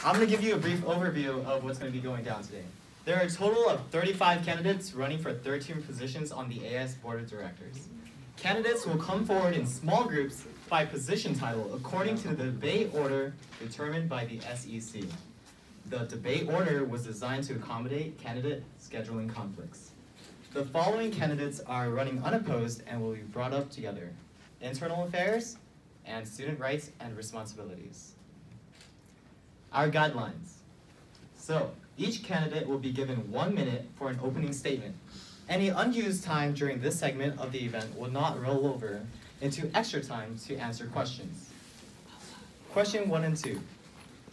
I'm going to give you a brief overview of what's going to be going down today. There are a total of 35 candidates running for 13 positions on the AS Board of Directors. Candidates will come forward in small groups by position title according to the debate order determined by the SEC. The debate order was designed to accommodate candidate scheduling conflicts. The following candidates are running unopposed and will be brought up together: internal affairs and student rights and responsibilities. Our guidelines. So, each candidate will be given 1 minute for an opening statement. Any unused time during this segment of the event will not roll over into extra time to answer questions. Question 1 and 2.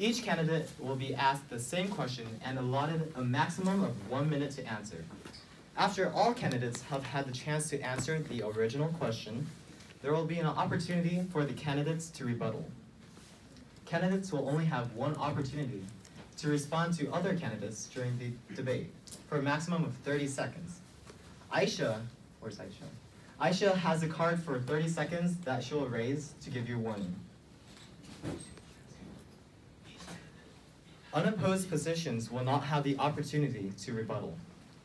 Each candidate will be asked the same question and allotted a maximum of 1 minute to answer. After all candidates have had the chance to answer the original question, there will be an opportunity for the candidates to rebuttal. Candidates will only have one opportunity to respond to other candidates during the debate for a maximum of 30 seconds. Aisha, where's Aisha? Aisha has a card for 30 seconds that she'll raise to give you a warning. Unopposed positions will not have the opportunity to rebuttal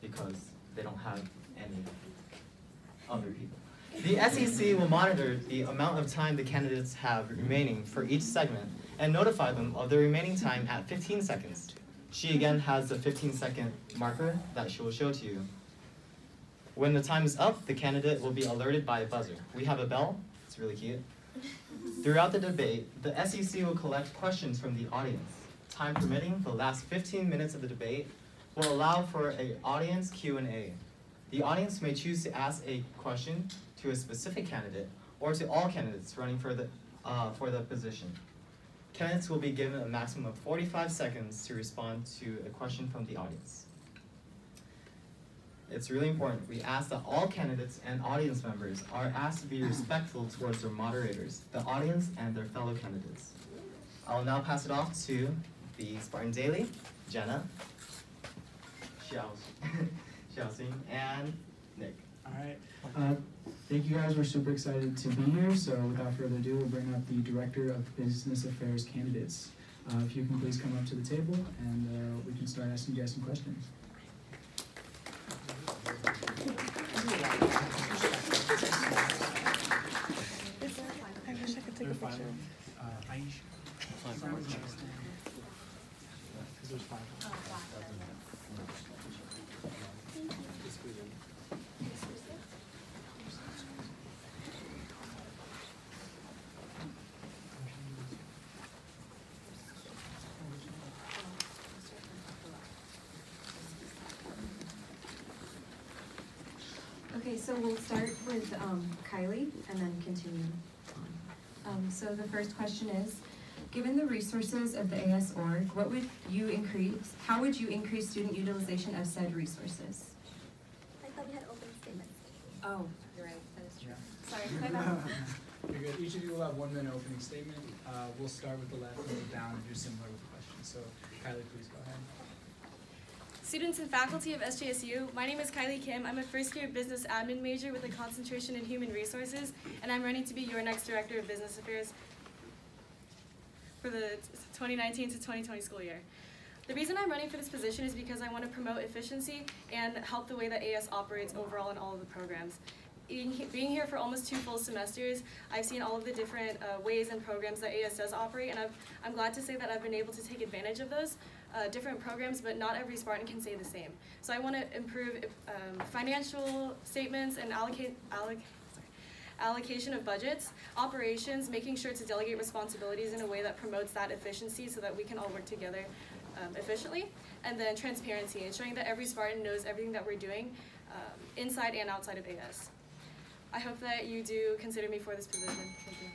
because they don't have any other people. The SEC will monitor the amount of time the candidates have remaining for each segment and notify them of the remaining time at 15 seconds. She again has a 15-second marker that she will show to you. When the time is up, the candidate will be alerted by a buzzer. We have a bell. It's really cute. Throughout the debate, the SEC will collect questions from the audience. Time permitting, the last 15 minutes of the debate will allow for an audience Q&A. The audience may choose to ask a question to a specific candidate or to all candidates running for the position. Candidates will be given a maximum of 45 seconds to respond to a question from the audience. It's really important. We ask that all candidates and audience members are asked to be respectful towards their moderators, the audience, and their fellow candidates. I will now pass it off to the Spartan Daily, Jenna, Xiaoxing, and Nick. All right. Thank you guys. We're super excited to be here. So without further ado, we'll bring up the Director of Business Affairs candidates. If you can please come up to the table and we can start asking you guys some questions. I wish I could take a picture. There's 5. Okay, so we'll start with Kylie and then continue on. So the first question is, given the resources of the AS org, how would you increase student utilization of said resources? I thought we had open statements. Oh, you're right, that is true. Yeah. Sorry, my bad. You're good. Each of you will have 1 minute opening statement. We'll start with the left and go down and do similar with the questions. So Kylie, please go ahead. Students and faculty of SJSU, my name is Kylie Kim. I'm a first-year business admin major with a concentration in human resources, and I'm running to be your next Director of Business Affairs for the 2019 to 2020 school year. The reason I'm running for this position is because I want to promote efficiency and help the way that AS operates overall in all of the programs. Being here for almost 2 full semesters, I've seen all of the different ways and programs that AS does operate, and I'm glad to say that I've been able to take advantage of those different programs, but not every Spartan can say the same. So I want to improve financial statements and allocation of budgets, operations, making sure to delegate responsibilities in a way that promotes that efficiency so that we can all work together efficiently, and then transparency, ensuring that every Spartan knows everything that we're doing inside and outside of AS. I hope that you do consider me for this position. Thank you.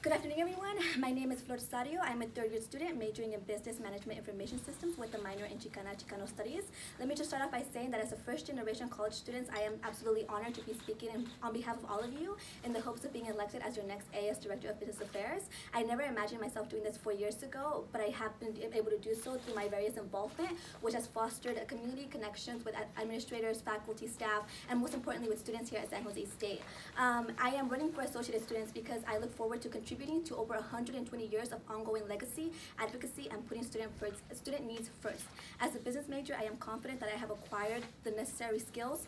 Good afternoon, everyone. My name is Flor Sario. I'm a third-year student majoring in Business Management Information Systems with a minor in Chicano Studies. Let me just start off by saying that as a first-generation college student, I am absolutely honored to be speaking on behalf of all of you in the hopes of being elected as your next AS Director of Business Affairs. I never imagined myself doing this 4 years ago, but I have been able to do so through my various involvement, which has fostered a community connections with administrators, faculty, staff, and most importantly with students here at San Jose State. I am running for Associated Students because I look forward to contributing to over 120 years of ongoing legacy, advocacy, and putting student needs first. As a business major, I am confident that I have acquired the necessary skills,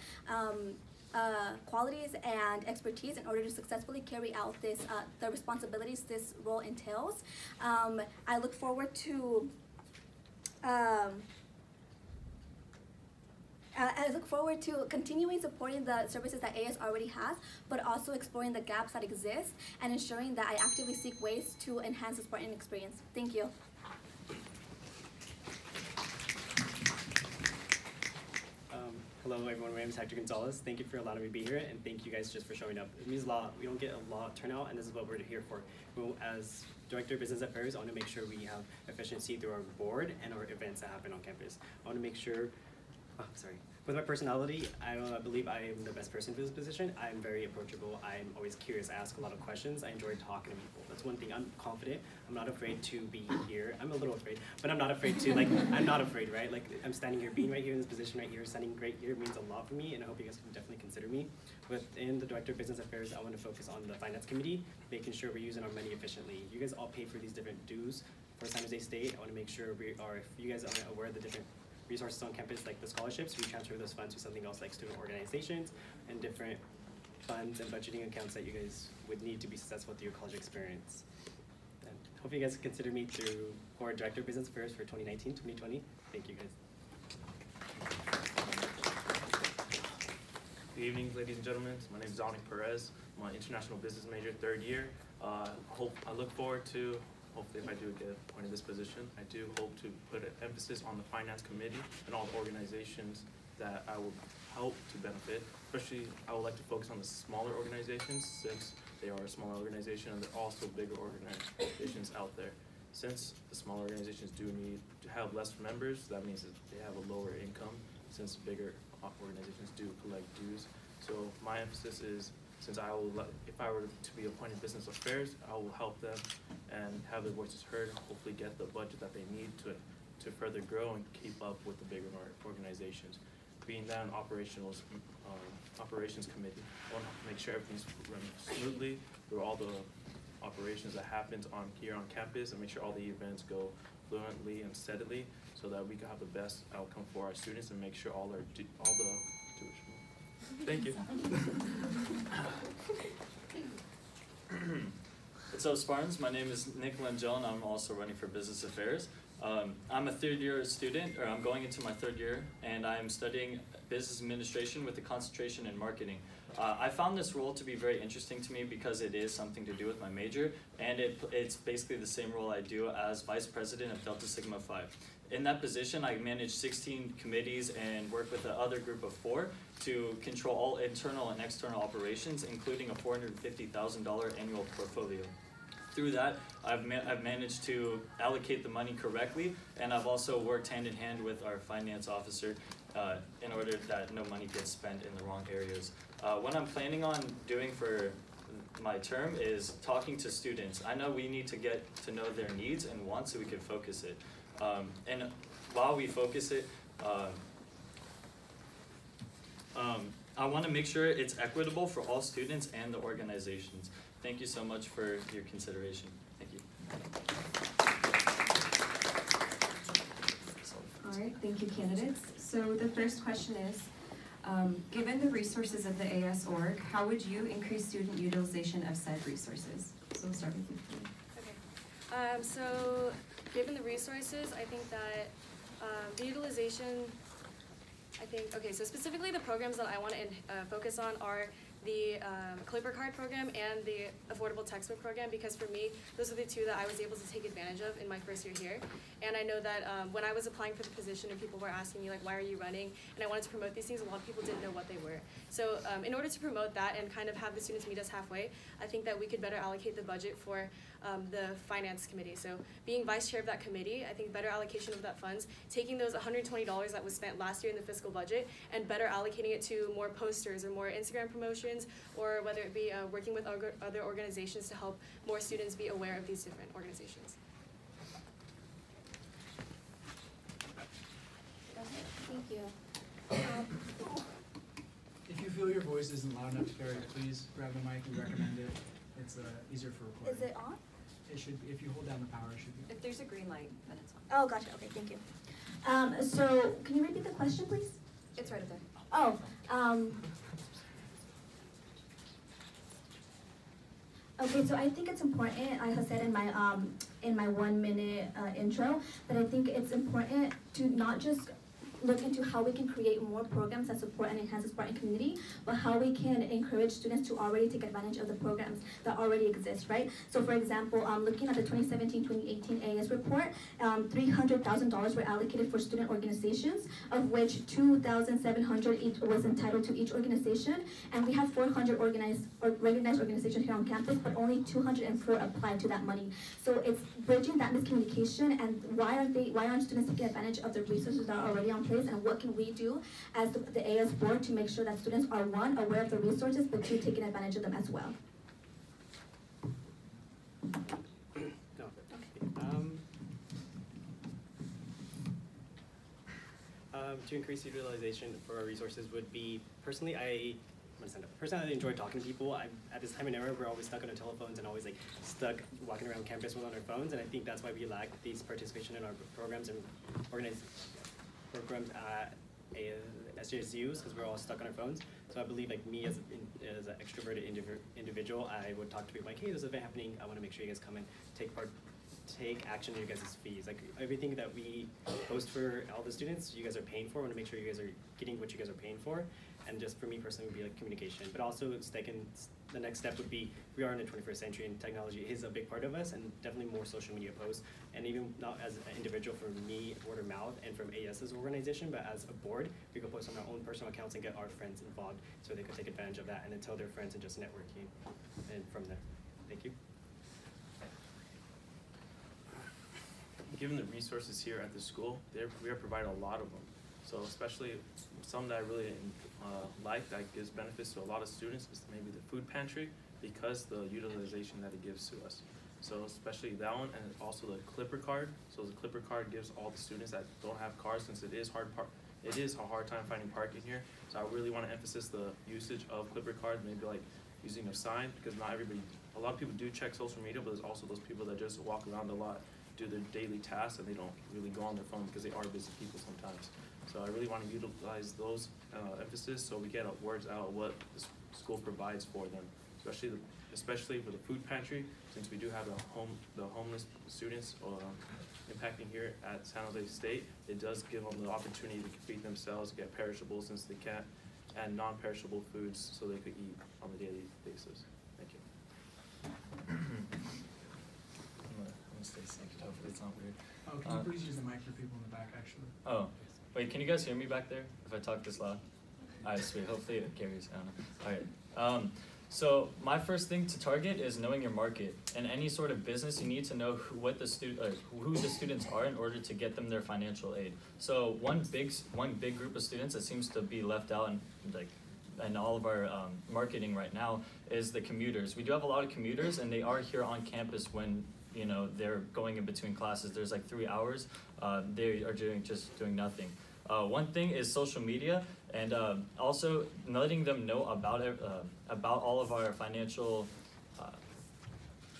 qualities, and expertise in order to successfully carry out the responsibilities this role entails. I look forward to continuing supporting the services that AS already has, but also exploring the gaps that exist and ensuring that I actively seek ways to enhance the Spartan experience. Thank you. Hello everyone, my name is Hector Gonzalez. Thank you for allowing me to be here, and thank you guys just for showing up. It means a lot. We don't get a lot of turnout, and this is what we're here for. As Director of Business Affairs, I want to make sure we have efficiency through our board and our events that happen on campus. I want to make sure, with my personality, I believe I am the best person for this position. I'm very approachable. I'm always curious. I ask a lot of questions. I enjoy talking to people. That's one thing. I'm confident. I'm not afraid to be here. I'm a little afraid, but I'm not afraid to, I'm not afraid, right? Like, I'm standing here, being right here in this position right here, standing right here means a lot for me, and I hope you guys can definitely consider me. Within the Director of Business Affairs, I want to focus on the Finance Committee, making sure we're using our money efficiently. You guys all pay for these different dues for San Jose State. I want to make sure if you guys aren't aware of the different resources on campus, like the scholarships, we transfer those funds to something else like student organizations and different funds and budgeting accounts that you guys would need to be successful through your college experience. And hope you guys consider me for Director of Business Affairs for 2019-2020. Thank you guys. Good evening, ladies and gentlemen. My name is Dominic Perez. I'm an international business major, third year. I look forward to, hopefully if I do get appointed this position, I do hope to put an emphasis on the Finance Committee and all the organizations that I will help to benefit. Especially, I would like to focus on the smaller organizations since they are a smaller organization and there are also bigger organizations out there. Since the smaller organizations do need to have less members, that means that they have a lower income since bigger organizations do collect dues. So my emphasis is, since if I were to be appointed Business Affairs, I will help them and have their voices heard and hopefully get the budget that they need to further grow and keep up with the bigger organizations. Being that an operations committee, I want to make sure everything's running smoothly through all the operations that happens here on campus and make sure all the events go fluently and steadily so that we can have the best outcome for our students and make sure all the tuition. Thank you. What's up, Spartans? My name is Nick Langell, and I'm also running for Business Affairs. I'm a third-year student, or I'm going into my third year, and I'm studying business administration with a concentration in marketing. I found this role to be very interesting to me because it is something to do with my major, and it's basically the same role I do as Vice President of Delta Sigma Phi. In that position, I manage 16 committees and work with the other group of 4 to control all internal and external operations, including a $450,000 annual portfolio. Through that, I've managed to allocate the money correctly, and I've also worked hand in hand with our finance officer in order that no money gets spent in the wrong areas. What I'm planning on doing for my term is talking to students. I know we need to get to know their needs and wants so we can focus it. And while we focus it, I want to make sure it's equitable for all students and the organizations. Thank you so much for your consideration. Thank you. All right, thank you, candidates. So the first question is, given the resources of the AS org, how would you increase student utilization of said resources? So we'll start with you. Okay. So given the resources, I think that the utilization, so specifically the programs that I want to focus on are the Clipper Card program and the Affordable Textbook program, because for me, those are the two that I was able to take advantage of in my first year here. And I know that when I was applying for the position and people were asking me, like, why are you running? And I wanted to promote these things, a lot of people didn't know what they were. So in order to promote that and kind of have the students meet us halfway, I think that we could better allocate the budget for the finance committee. So being vice chair of that committee, I think better allocation of that funds, taking those $120 that was spent last year in the fiscal budget and better allocating it to more posters or more Instagram promotions, or whether it be working with other organizations to help more students be aware of these different organizations. Thank you. If you feel your voice isn't loud enough to carry it, please grab the mic. We recommend it. It's easier for recording. Is it on? It should. If you hold down the power, it should be. If there's a green light, then it's on. Oh, gotcha. Okay, thank you. So can you repeat the question, please? It's right up there. Oh, okay, so I think it's important, as I said in my 1 minute intro, that I think it's important to not just look into how we can create more programs that support and enhance the Spartan community, but how we can encourage students to already take advantage of the programs that already exist, right? So for example, looking at the 2017-2018 AS report, $300,000 were allocated for student organizations, of which $2,700 each was entitled to each organization, and we have 400 recognized organizations here on campus, but only 204 applied to that money. So it's bridging that miscommunication, and why aren't students taking advantage of the resources that are already on place, and what can we do as the AS board to make sure that students are, one, aware of the resources, but two, taking advantage of them as well. No. To increase utilization for our resources would be, personally, I enjoy talking to people. At this time and era, we're always stuck on our telephones and always like stuck walking around campus with on our phones, and I think that's why we lack these participation in our programs and programs at SJSUs, because we're all stuck on our phones. So I believe, like, me as an extroverted individual, I would talk to people like, hey, there's an event happening. I want to make sure you guys come and take action on your guys' fees. Like, everything that we post for all the students, you guys are paying for. I want to make sure you guys are getting what you guys are paying for. And just for me personally would be like communication. But also the next step would be, we are in the 21st century and technology is a big part of us, and definitely more social media posts. And even not as an individual, for me, word of mouth, and from AS's organization, but as a board, we could post on our own personal accounts and get our friends involved so they could take advantage of that and then tell their friends and just networking and from there. Thank you. Given the resources here at the school, we are provided a lot of them. So especially some that I really like, that gives benefits to a lot of students, is maybe the food pantry, because the utilization that it gives to us. So especially that one, and also the Clipper Card. So the Clipper Card gives all the students that don't have cars, since it is a hard time finding parking here. So I really want to emphasize the usage of Clipper Card, maybe like using a sign, because not everybody, a lot of people do check social media, but there's also those people that just walk around a lot, do their daily tasks, and they don't really go on their phone because they are busy people sometimes. So I really want to utilize those emphasis so we get words out what the school provides for them, especially for the food pantry, since we do have the homeless students impacting here at San Jose State. It does give them the opportunity to feed themselves, get perishables since they can't, and non-perishable foods so they could eat on a daily basis. Thank you. I'm gonna stay synced. Hopefully it's not weird. Oh, can you please use the mic for people in the back, actually? Oh, wait, can you guys hear me back there if I talk this loud? All right, sweet. Hopefully it carries. I don't know. All right. So my first thing to target is knowing your market. In any sort of business, you need to know who the students are in order to get them their financial aid. So one big group of students that seems to be left out in all of our marketing right now is the commuters. We do have a lot of commuters, and they are here on campus when they're going in between classes. There's like 3 hours. They are just doing nothing. One thing is social media, and also letting them know about all of our financial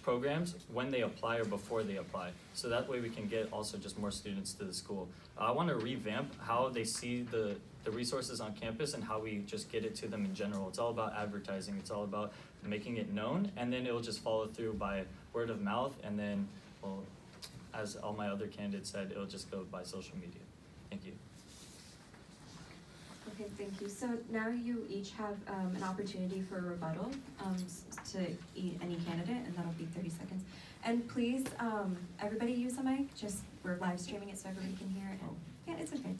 programs when they apply or before they apply. So that way we can get also just more students to the school. I want to revamp how they see the resources on campus and how we just get it to them in general. It's all about advertising. It's all about making it known, and then it will just follow through by word of mouth, and then, well, as all my other candidates said, it'll just go by social media. Thank you. Okay, thank you. So now you each have an opportunity for a rebuttal to any candidate, and that'll be 30 seconds. And please, everybody use a mic. Just we're live streaming it so everybody can hear it. And, yeah, it's okay.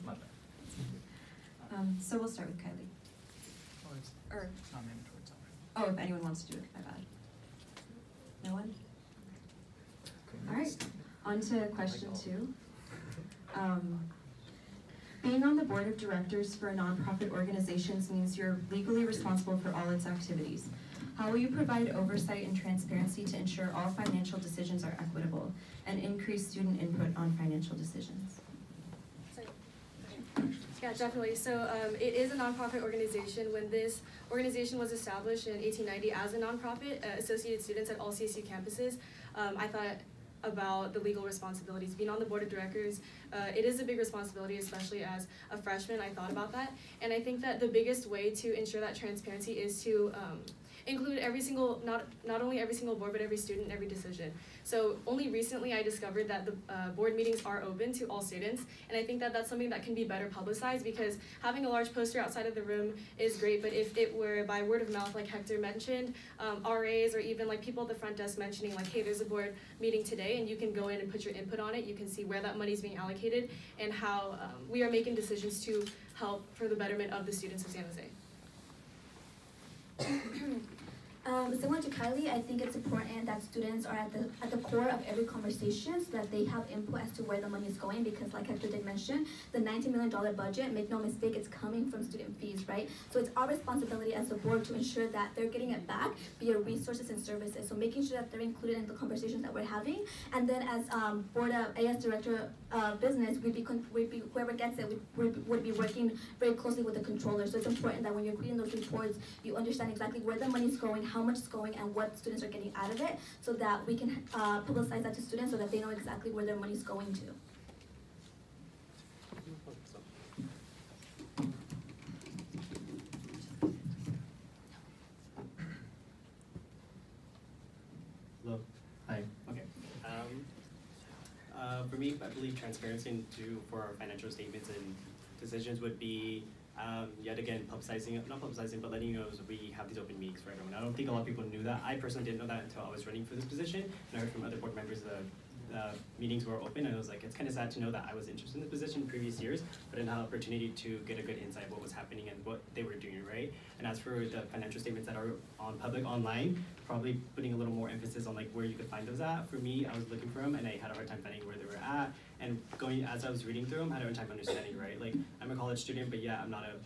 So we'll start with Kylie. Or It's not mandatory, it's oh, if anyone wants to do it, my bad. No one? All right. On to question 2. Being on the board of directors for a nonprofit organization means you're legally responsible for all its activities. How will you provide oversight and transparency to ensure all financial decisions are equitable and increase student input on financial decisions? Yeah, definitely. So it is a nonprofit organization. When this organization was established in 1890 as a nonprofit, associated students at all CSU campuses, I thought about the legal responsibilities. Being on the board of directors, it is a big responsibility, especially as a freshman. I thought about that. And I think that the biggest way to ensure that transparency is to include every single, not only every single board, but every student, every decision. So only recently I discovered that the board meetings are open to all students, and I think that that's something that can be better publicized, because having a large poster outside of the room is great, but if it were by word of mouth, like Hector mentioned, RAs or even like people at the front desk mentioning like, hey, there's a board meeting today, and you can go in and put your input on it, you can see where that money is being allocated, and how we are making decisions to help for the betterment of the students of San Jose. Similar to Kylie, I think it's important that students are at the core of every conversation, so that they have input as to where the money is going, because like Hector did mention, the $19 million budget, make no mistake, it's coming from student fees, right? So it's our responsibility as a board to ensure that they're getting it back via resources and services. So making sure that they're included in the conversations that we're having. And then as board of AS director of business, whoever gets it would be working very closely with the controller. So it's important that when you're reading those reports, you understand exactly where the money is going, how much it's going, and what students are getting out of it, so that we can publicize that to students so that they know exactly where their money is going to. Hello. Hi. Okay. For me, I believe transparency for our financial statements and decisions would be yet again not publicizing, but letting you know that we have these open meetings for everyone. I don't think a lot of people knew that. I personally didn't know that until I was running for this position, and I heard from other board members the meetings were open, and I was like, it's kind of sad to know that I was interested in this position in previous years, but didn't have the opportunity to get a good insight of what was happening and what they were doing, right? And as for the financial statements that are on public online, probably putting a little more emphasis on like where you could find those at. For me, I was looking for them, and I had a hard time finding where they were at, and as I was reading through them, I had a hard time understanding, right? Like, I'm a college student, but yeah, I'm not a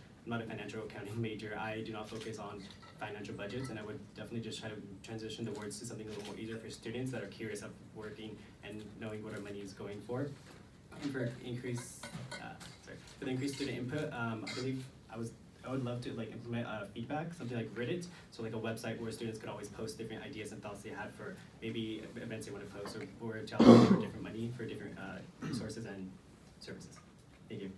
financial accounting major. I do not focus on financial budgets, and I would definitely just try to transition the words to something a little more easier for students that are curious of working and knowing what our money is going for. And for the increased student input, I believe I would love to like implement feedback, something like Reddit, so like a website where students could always post different ideas and thoughts they had for maybe events they want to post, or challenges for different money for different resources and services. Thank you.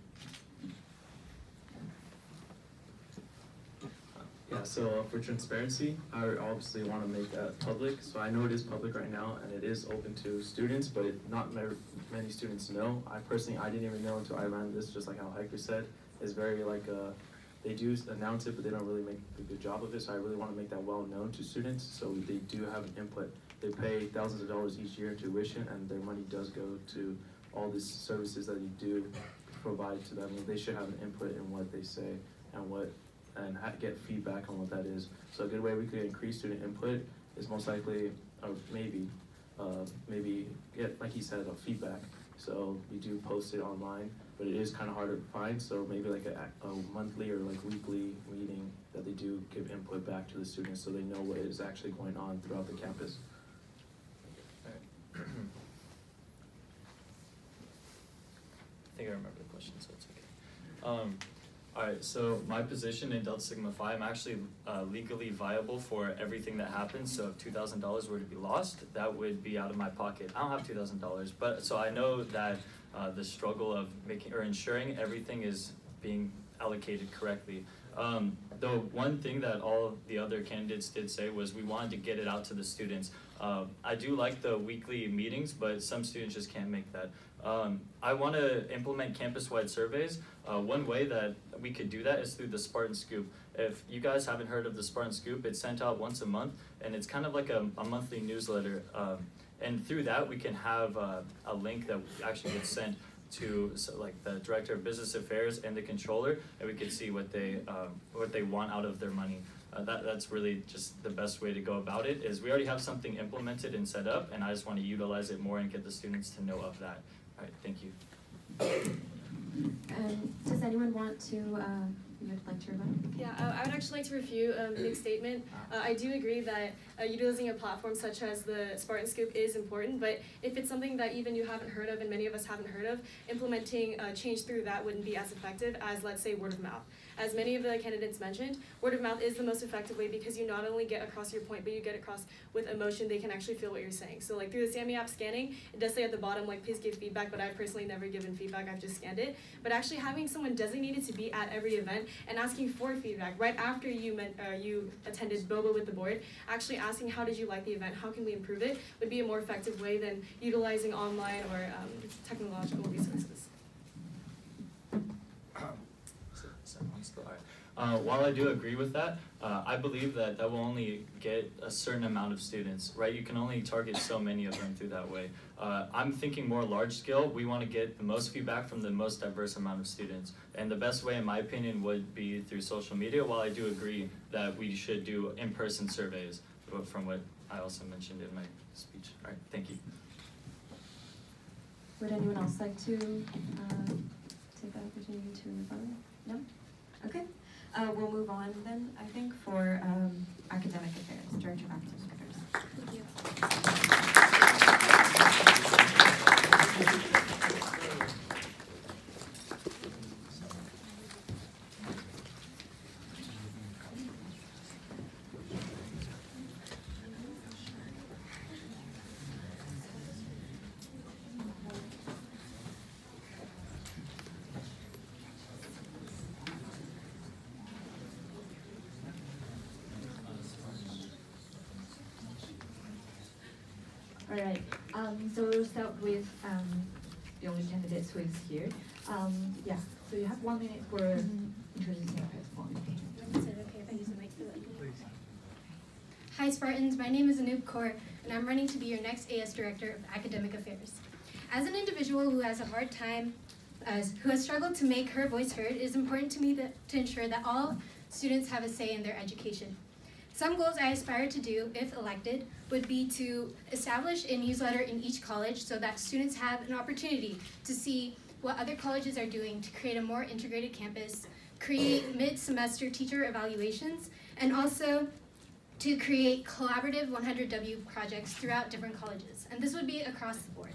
Yeah, so for transparency, I obviously want to make that public. So I know it is public right now, and it is open to students, but not many students know. I didn't even know until I ran this, just like how Hector said. It's very like, they do announce it, but they don't really make a good job of it. So I really want to make that well known to students, so they do have an input. They pay thousands of dollars each year in tuition, and their money does go to all these services that you do provide to them. And they should have an input in what they say and get feedback on what that is. So a good way we could increase student input is most likely, or maybe get, like he said, feedback. So we do post it online, but it is kind of harder to find. So maybe like a monthly or like weekly meeting that they do give input back to the students, so they know what is actually going on throughout the campus. I think I remember the question, so it's okay. Alright, so my position in Delta Sigma Phi, I'm actually legally viable for everything that happens. So if $2,000 were to be lost, that would be out of my pocket. I don't have $2,000, but so I know that the struggle of ensuring everything is being allocated correctly. The one thing that all the other candidates did say was we wanted to get it out to the students. I do like the weekly meetings, but some students just can't make that. I want to implement campus-wide surveys. One way that we could do that is through the Spartan Scoop. If you guys haven't heard of the Spartan Scoop, it's sent out once a month, and it's kind of like a monthly newsletter. And through that, we can have a link that actually gets sent to like the Director of Business Affairs and the Controller, and we can see what they want out of their money. That's really just the best way to go about it, is we already have something implemented and set up, and I just want to utilize it more and get the students to know of that. All right, thank you. Does anyone want to, you would like to rebut? Yeah, I would actually like to refute Nick's statement. I do agree that utilizing a platform such as the Spartan Scoop is important, but if it's something that even you haven't heard of and many of us haven't heard of, implementing change through that wouldn't be as effective as, let's say, word of mouth. As many of the candidates mentioned, word of mouth is the most effective way because you not only get across your point, but you get across with emotion. They can actually feel what you're saying. So like through the SAMI app scanning, it does say at the bottom, like, please give feedback, but I've personally never given feedback, I've just scanned it. But actually having someone designated to be at every event and asking for feedback right after you attended BOBA with the board, actually asking how did you like the event, how can we improve it, would be a more effective way than utilizing online or technological resources. While I do agree with that, I believe that will only get a certain amount of students, right? You can only target so many of them through that way. I'm thinking more large scale. We want to get the most feedback from the most diverse amount of students. And the best way, in my opinion, would be through social media, while I do agree that we should do in-person surveys, from what I also mentioned in my speech. All right, thank you. Would anyone else like to take that opportunity to rebut? No? Okay. We'll move on then, I think, for Academic Affairs, Director of Academic Affairs. Thank you. All right, so we'll start with the only candidate who is here. Yeah, so you have 1 minute for introducing your platform. Is it okay if I use the mic for that? Hi Spartans, my name is Anoop Kaur, and I'm running to be your next AS Director of Academic Affairs. As an individual who has a hard time, who has struggled to make her voice heard, it is important to me to ensure that all students have a say in their education. Some goals I aspire to do, if elected, would be to establish a newsletter in each college so that students have an opportunity to see what other colleges are doing to create a more integrated campus, create mid-semester teacher evaluations, and also to create collaborative 100W projects throughout different colleges. And this would be across the board.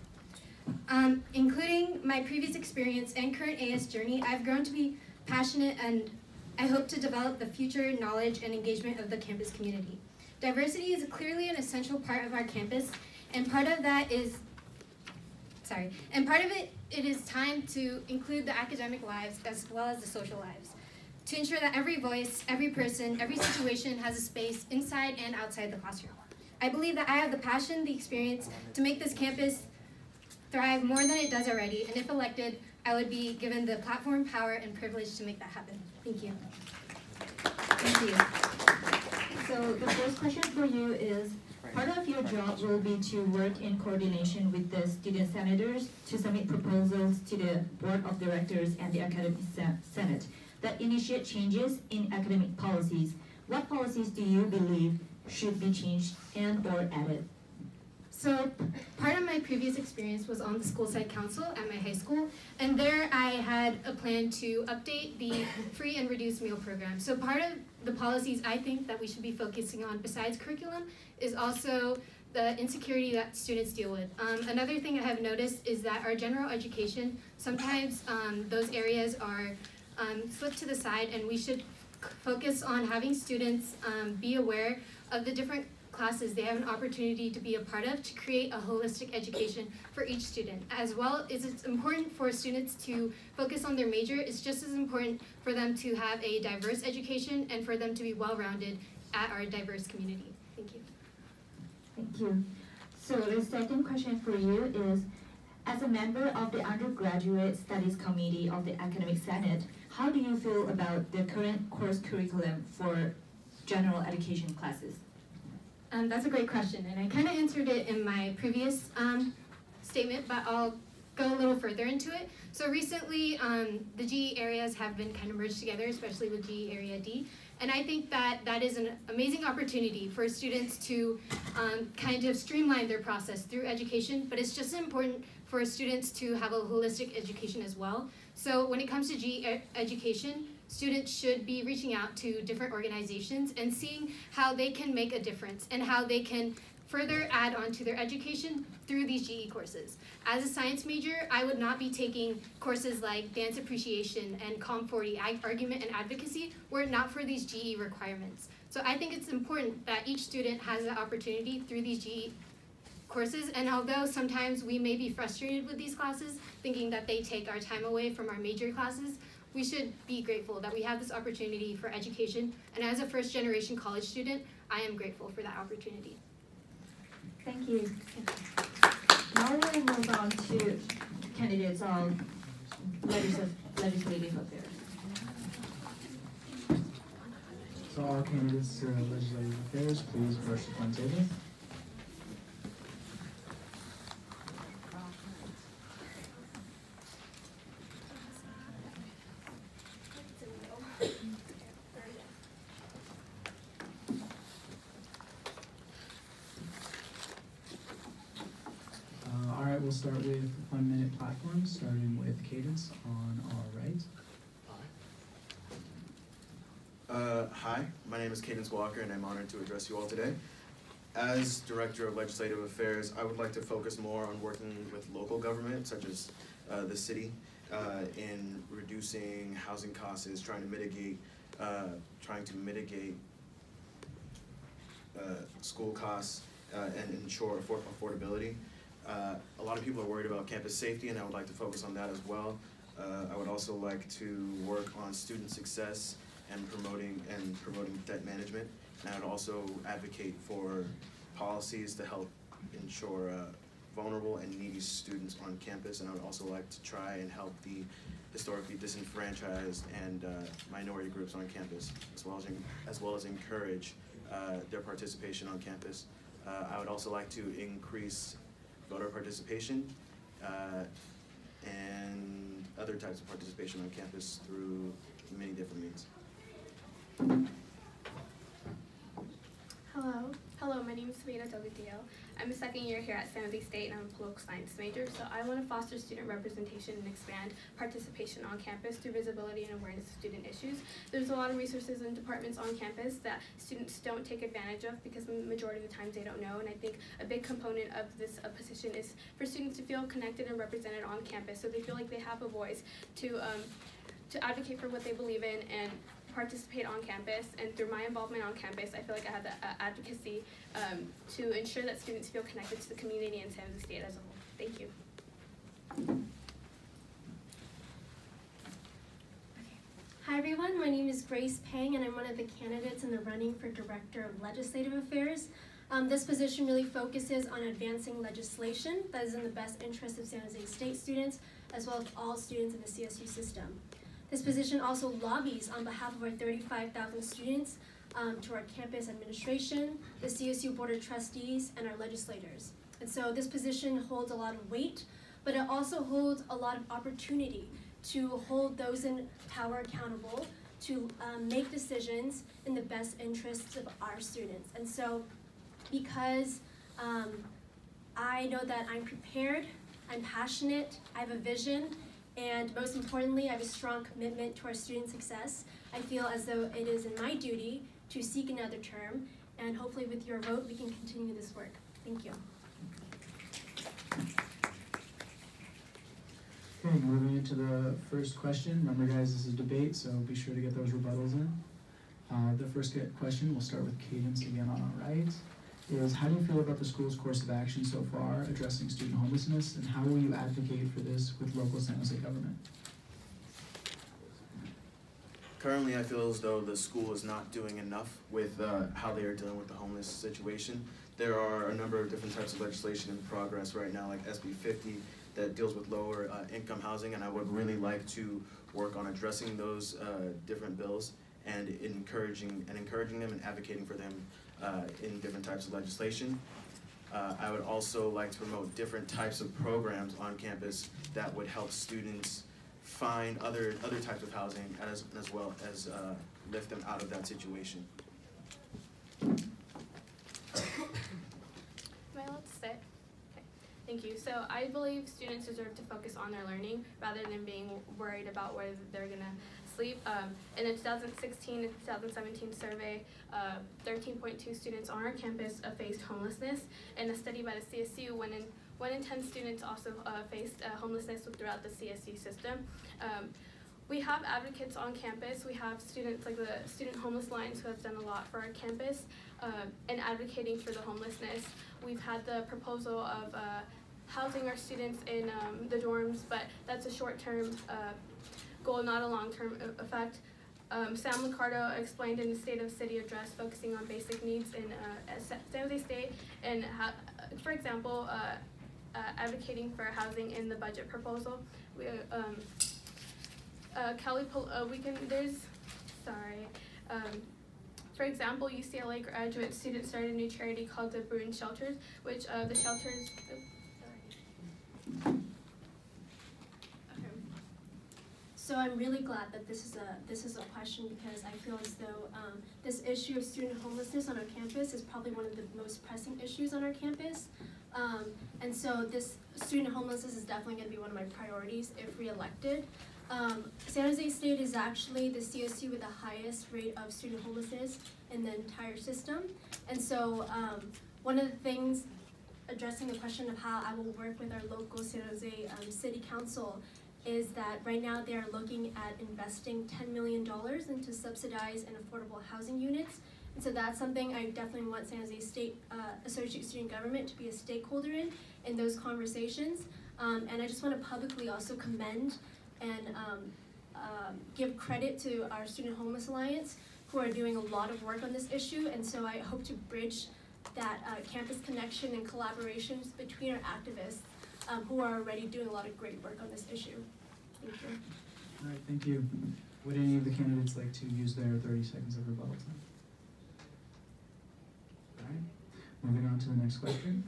Including my previous experience and current AS journey, I've grown to be passionate, and I hope to develop the future knowledge and engagement of the campus community. Diversity is clearly an essential part of our campus, and part of that is, it is time to include the academic lives as well as the social lives, to ensure that every voice, every person, every situation has a space inside and outside the classroom. I believe that I have the passion, the experience to make this campus thrive more than it does already, and if elected, I would be given the platform, power, and privilege to make that happen. Thank you. Thank you. So the first question for you is, part of your job will be to work in coordination with the student senators to submit proposals to the Board of Directors and the Academic Senate that initiate changes in academic policies. What policies do you believe should be changed and or added? So part of my previous experience was on the school site council at my high school, and there I had a plan to update the free and reduced meal program. So part of the policies I think that we should be focusing on besides curriculum is also the insecurity that students deal with. Another thing I have noticed is that our general education, sometimes those areas are slipped to the side, and we should focus on having students be aware of the different classes they have an opportunity to be a part of to create a holistic education for each student. As well as it's important for students to focus on their major, it's just as important for them to have a diverse education and for them to be well-rounded at our diverse community. Thank you. Thank you. So the second question for you is, as a member of the Undergraduate Studies Committee of the Academic Senate, how do you feel about the current course curriculum for general education classes? That's a great question, and I kind of answered it in my previous statement, but I'll go a little further into it. So recently, the GE areas have been kind of merged together, especially with GE Area D, and I think that that is an amazing opportunity for students to kind of streamline their process through education, but it's just important for students to have a holistic education as well. So when it comes to GE education, students should be reaching out to different organizations and seeing how they can make a difference and how they can further add on to their education through these GE courses. As a science major, I would not be taking courses like dance appreciation and Com 40, argument and advocacy, were it not for these GE requirements. So I think it's important that each student has the opportunity through these GE courses, and although sometimes we may be frustrated with these classes, thinking that they take our time away from our major classes, we should be grateful that we have this opportunity for education, and as a first-generation college student, I am grateful for that opportunity. Thank you. Now we'll move on to candidates on legislative affairs. So all candidates to legislative affairs, please approach the front table. We'll start with 1 minute platforms, starting with Cadence on our right. Hi, my name is Cadence Walker and I'm honored to address you all today. As Director of Legislative Affairs, I would like to focus more on working with local government, such as the city, in reducing housing costs, trying to mitigate school costs and ensure affordability. A lot of people are worried about campus safety, and I would like to focus on that as well. I would also like to work on student success and promoting debt management. And I would also advocate for policies to help ensure vulnerable and needy students on campus. And I would also like to try and help the historically disenfranchised and minority groups on campus, as well as encourage their participation on campus. I would also like to increase voter participation and other types of participation on campus through many different means. Hello, my name is Savina Delgadillo. I'm a second year here at San Jose State and I'm a political science major, so I want to foster student representation and expand participation on campus through visibility and awareness of student issues. There's a lot of resources and departments on campus that students don't take advantage of because the majority of the times they don't know, and I think a big component of this position is for students to feel connected and represented on campus, so they feel like they have a voice to advocate for what they believe in and participate on campus. And through my involvement on campus, I feel like I have the advocacy to ensure that students feel connected to the community and San Jose State as a whole. Thank you. Hi everyone, my name is Grace Pang and I'm one of the candidates in the running for Director of Legislative Affairs. This position really focuses on advancing legislation that is in the best interest of San Jose State students as well as all students in the CSU system. This position also lobbies on behalf of our 35,000 students to our campus administration, the CSU Board of Trustees, and our legislators. And so this position holds a lot of weight, but it also holds a lot of opportunity to hold those in power accountable to make decisions in the best interests of our students. And so because I know that I'm prepared, I'm passionate, I have a vision, and most importantly, I have a strong commitment to our student success. I feel as though it is in my duty to seek another term, and hopefully with your vote, we can continue this work. Thank you. Okay, moving into the first question. Remember guys, this is a debate, so be sure to get those rebuttals in. The first question, we'll start with Cadence again on our right. is how do you feel about the school's course of action so far addressing student homelessness, and how will you advocate for this with local San Jose government? Currently, I feel as though the school is not doing enough with how they are dealing with the homeless situation. There are a number of different types of legislation in progress right now, like SB 50, that deals with lower income housing, and I would really like to work on addressing those different bills and encouraging them and advocating for them in different types of legislation. I would also like to promote different types of programs on campus that would help students find other types of housing as well as lift them out of that situation. Am I allowed to sit? Okay, thank you. So I believe students deserve to focus on their learning rather than being worried about where they're gonna sleep. In the 2016 and 2017 survey, 13.2 students on our campus faced homelessness. In a study by the CSU, 1 in 10 students also faced homelessness throughout the CSU system. We have advocates on campus. We have students like the Student Homeless Alliance who has done a lot for our campus and advocating for the homelessness. We've had the proposal of housing our students in the dorms, but that's a short-term goal, not a long-term effect. Sam Licardo explained in the State of City address focusing on basic needs in San Jose State and, for example, advocating for housing in the budget proposal. For example, UCLA graduate students started a new charity called the Bruin Shelters, which the shelters, So I'm really glad that this is a question, because I feel as though this issue of student homelessness on our campus is probably one of the most pressing issues on our campus. And so this student homelessness is definitely going to be one of my priorities if re-elected. San Jose State is actually the CSU with the highest rate of student homelessness in the entire system. And so one of the things addressing the question of how I will work with our local San Jose City Council is that right now they are looking at investing $10 million into subsidized and affordable housing units. And so that's something I definitely want San Jose State Associate Student Government to be a stakeholder in those conversations. And I just want to publicly also commend and give credit to our Student Homeless Alliance, who are doing a lot of work on this issue. And so I hope to bridge that campus connection and collaborations between our activists who are already doing a lot of great work on this issue. Thank you. All right, thank you. Would any of the candidates like to use their 30 seconds of rebuttal time? All right, moving on to the next question.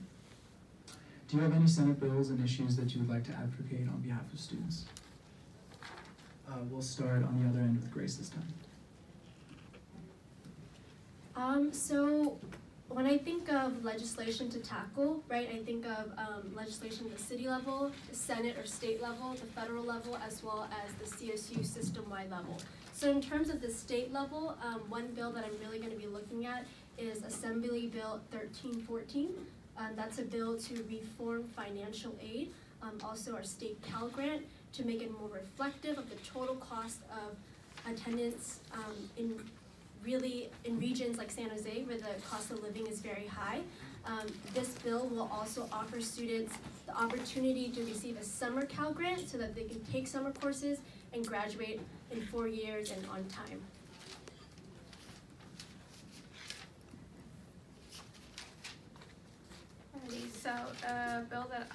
Do you have any Senate bills and issues that you would like to advocate on behalf of students? We'll start on the other end with Grace this time. So when I think of legislation to tackle, right, I think of legislation at the city level, the Senate or state level, the federal level, as well as the CSU system-wide level. So in terms of the state level, one bill that I'm really going to be looking at is Assembly Bill 1314. That's a bill to reform financial aid, also our state Cal Grant, to make it more reflective of the total cost of attendance in regions like San Jose, where the cost of living is very high. This bill will also offer students the opportunity to receive a summer Cal Grant so that they can take summer courses and graduate in 4 years and on time. Alrighty, so a bill that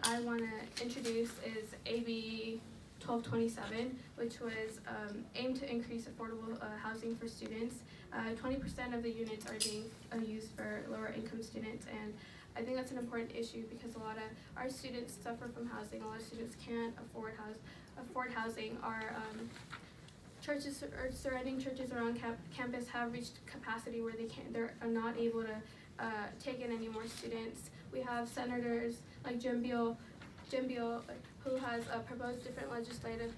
I want to introduce is AB 1227, which was aimed to increase affordable housing for students. 20% of the units are being used for lower income students, and I think that's an important issue because a lot of our students suffer from housing. A lot of students can't afford housing. Our churches or surrounding churches around campus have reached capacity where they're not able to take in any more students. We have senators like Jim Beal, who has proposed different legislative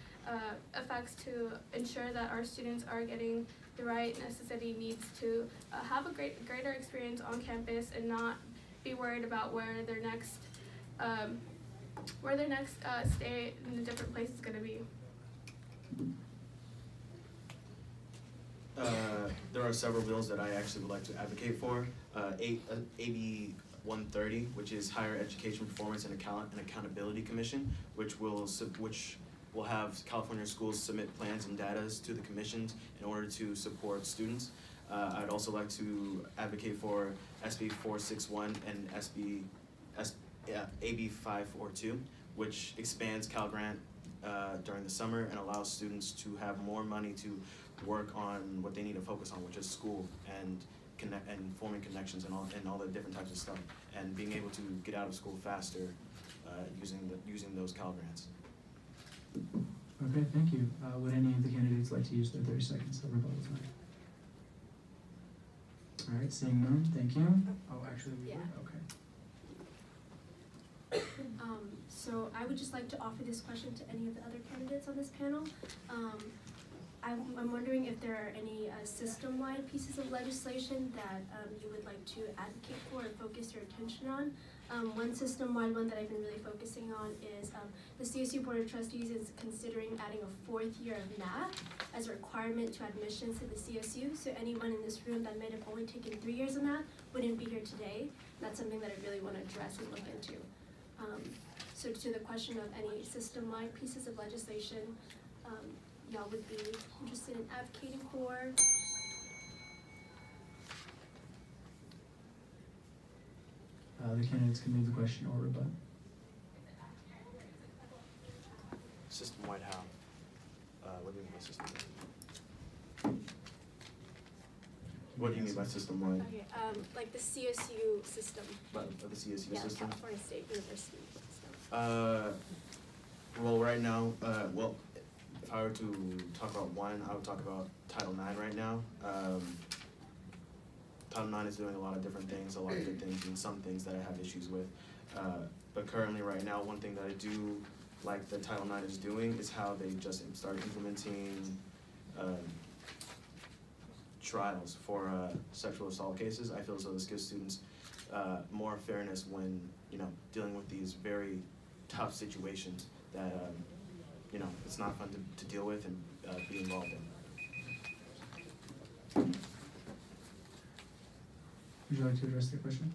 effects to ensure that our students are getting the right necessity needs to have a greater experience on campus and not be worried about where their next stay in a different place is going to be. there are several bills that I actually would like to advocate for. AB 130, which is Higher Education Performance and Accountability Commission, which will have California schools submit plans and data to the commissions in order to support students. I'd also like to advocate for SB 461 and AB 542, which expands Cal Grant during the summer and allows students to have more money to work on what they need to focus on, which is school and forming connections and all the different types of stuff, and being able to get out of school faster using those Cal Grants. Okay, thank you. Would any of the candidates like to use their 30 seconds of rebuttal time? All right, seeing none, thank you. Oh, actually, we would? Okay. So I would just like to offer this question to any of the other candidates on this panel. I'm wondering if there are any system-wide pieces of legislation that you would like to advocate for and focus your attention on. One system-wide one that I've been really focusing on is the CSU Board of Trustees is considering adding a 4th year of math as a requirement to admissions to the CSU. So anyone in this room that might have only taken 3 years of math wouldn't be here today. That's something that I really want to address and look into. So to the question of any system-wide pieces of legislation y'all would be interested in advocating for. The candidates can move the question or rebut. System-wide how? What do you mean by system-wide? What do you mean by system-wide? Okay, like the CSU system. The CSU system? Yeah, California State University system. Well, right now, if I were to talk about one, I would talk about Title IX right now. Title IX is doing a lot of different things, a lot of good things, and some things that I have issues with. But currently, right now, one thing that I do like that Title IX is doing is how they just started implementing trials for sexual assault cases. I feel as though this gives students more fairness when dealing with these very tough situations that it's not fun to deal with and be involved in. Would you like to address the question?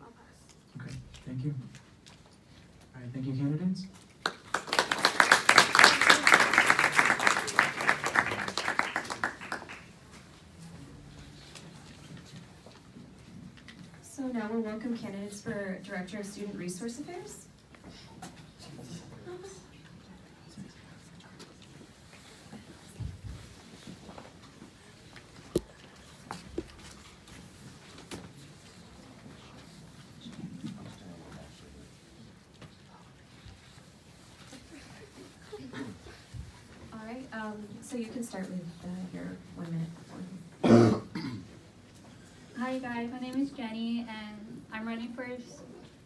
I'll pass. Okay, thank you. All right, thank you, candidates. So now we'll welcome candidates for Director of Student Resource Affairs. So you can start with your 1 minute. Hi guys, my name is Jenny and I'm running for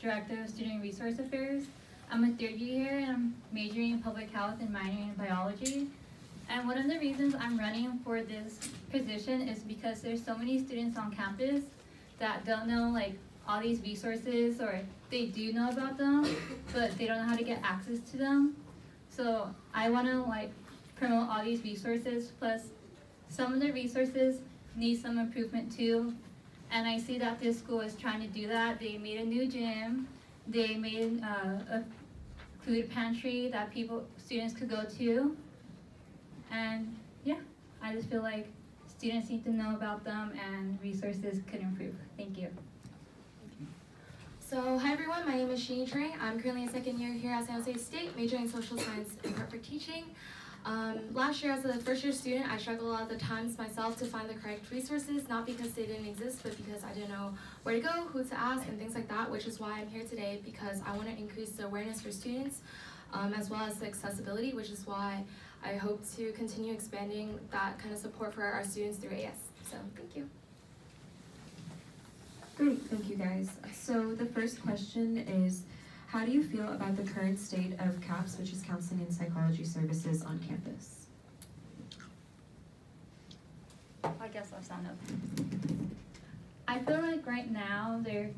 Director of Student Resource Affairs. I'm a 3rd year here and I'm majoring in public health and minoring in biology. And one of the reasons I'm running for this position is because there's so many students on campus that don't know like all these resources, or they do know about them, but they don't know how to get access to them. So I want to like promote all these resources, plus some of the resources need some improvement too. And I see that this school is trying to do that. They made a new gym, they made a food pantry that students could go to. And yeah, I just feel like students need to know about them and resources could improve. Thank you. So, hi everyone, my name is Shani Trey. I'm currently in 2nd year here at San Jose State, majoring in social science and prep for teaching. Last year as a 1st year student, I struggled a lot of the times myself to find the correct resources, not because they didn't exist, but because I didn't know where to go, who to ask, and things like that, which is why I'm here today, because I want to increase the awareness for students, as well as the accessibility, which is why I hope to continue expanding that kind of support for our students through AS. So, thank you. Great, thank you guys. So the first question is, how do you feel about the current state of CAPS, which is Counseling and Psychology Services, on campus? I guess I'll stand up. I feel like right now they're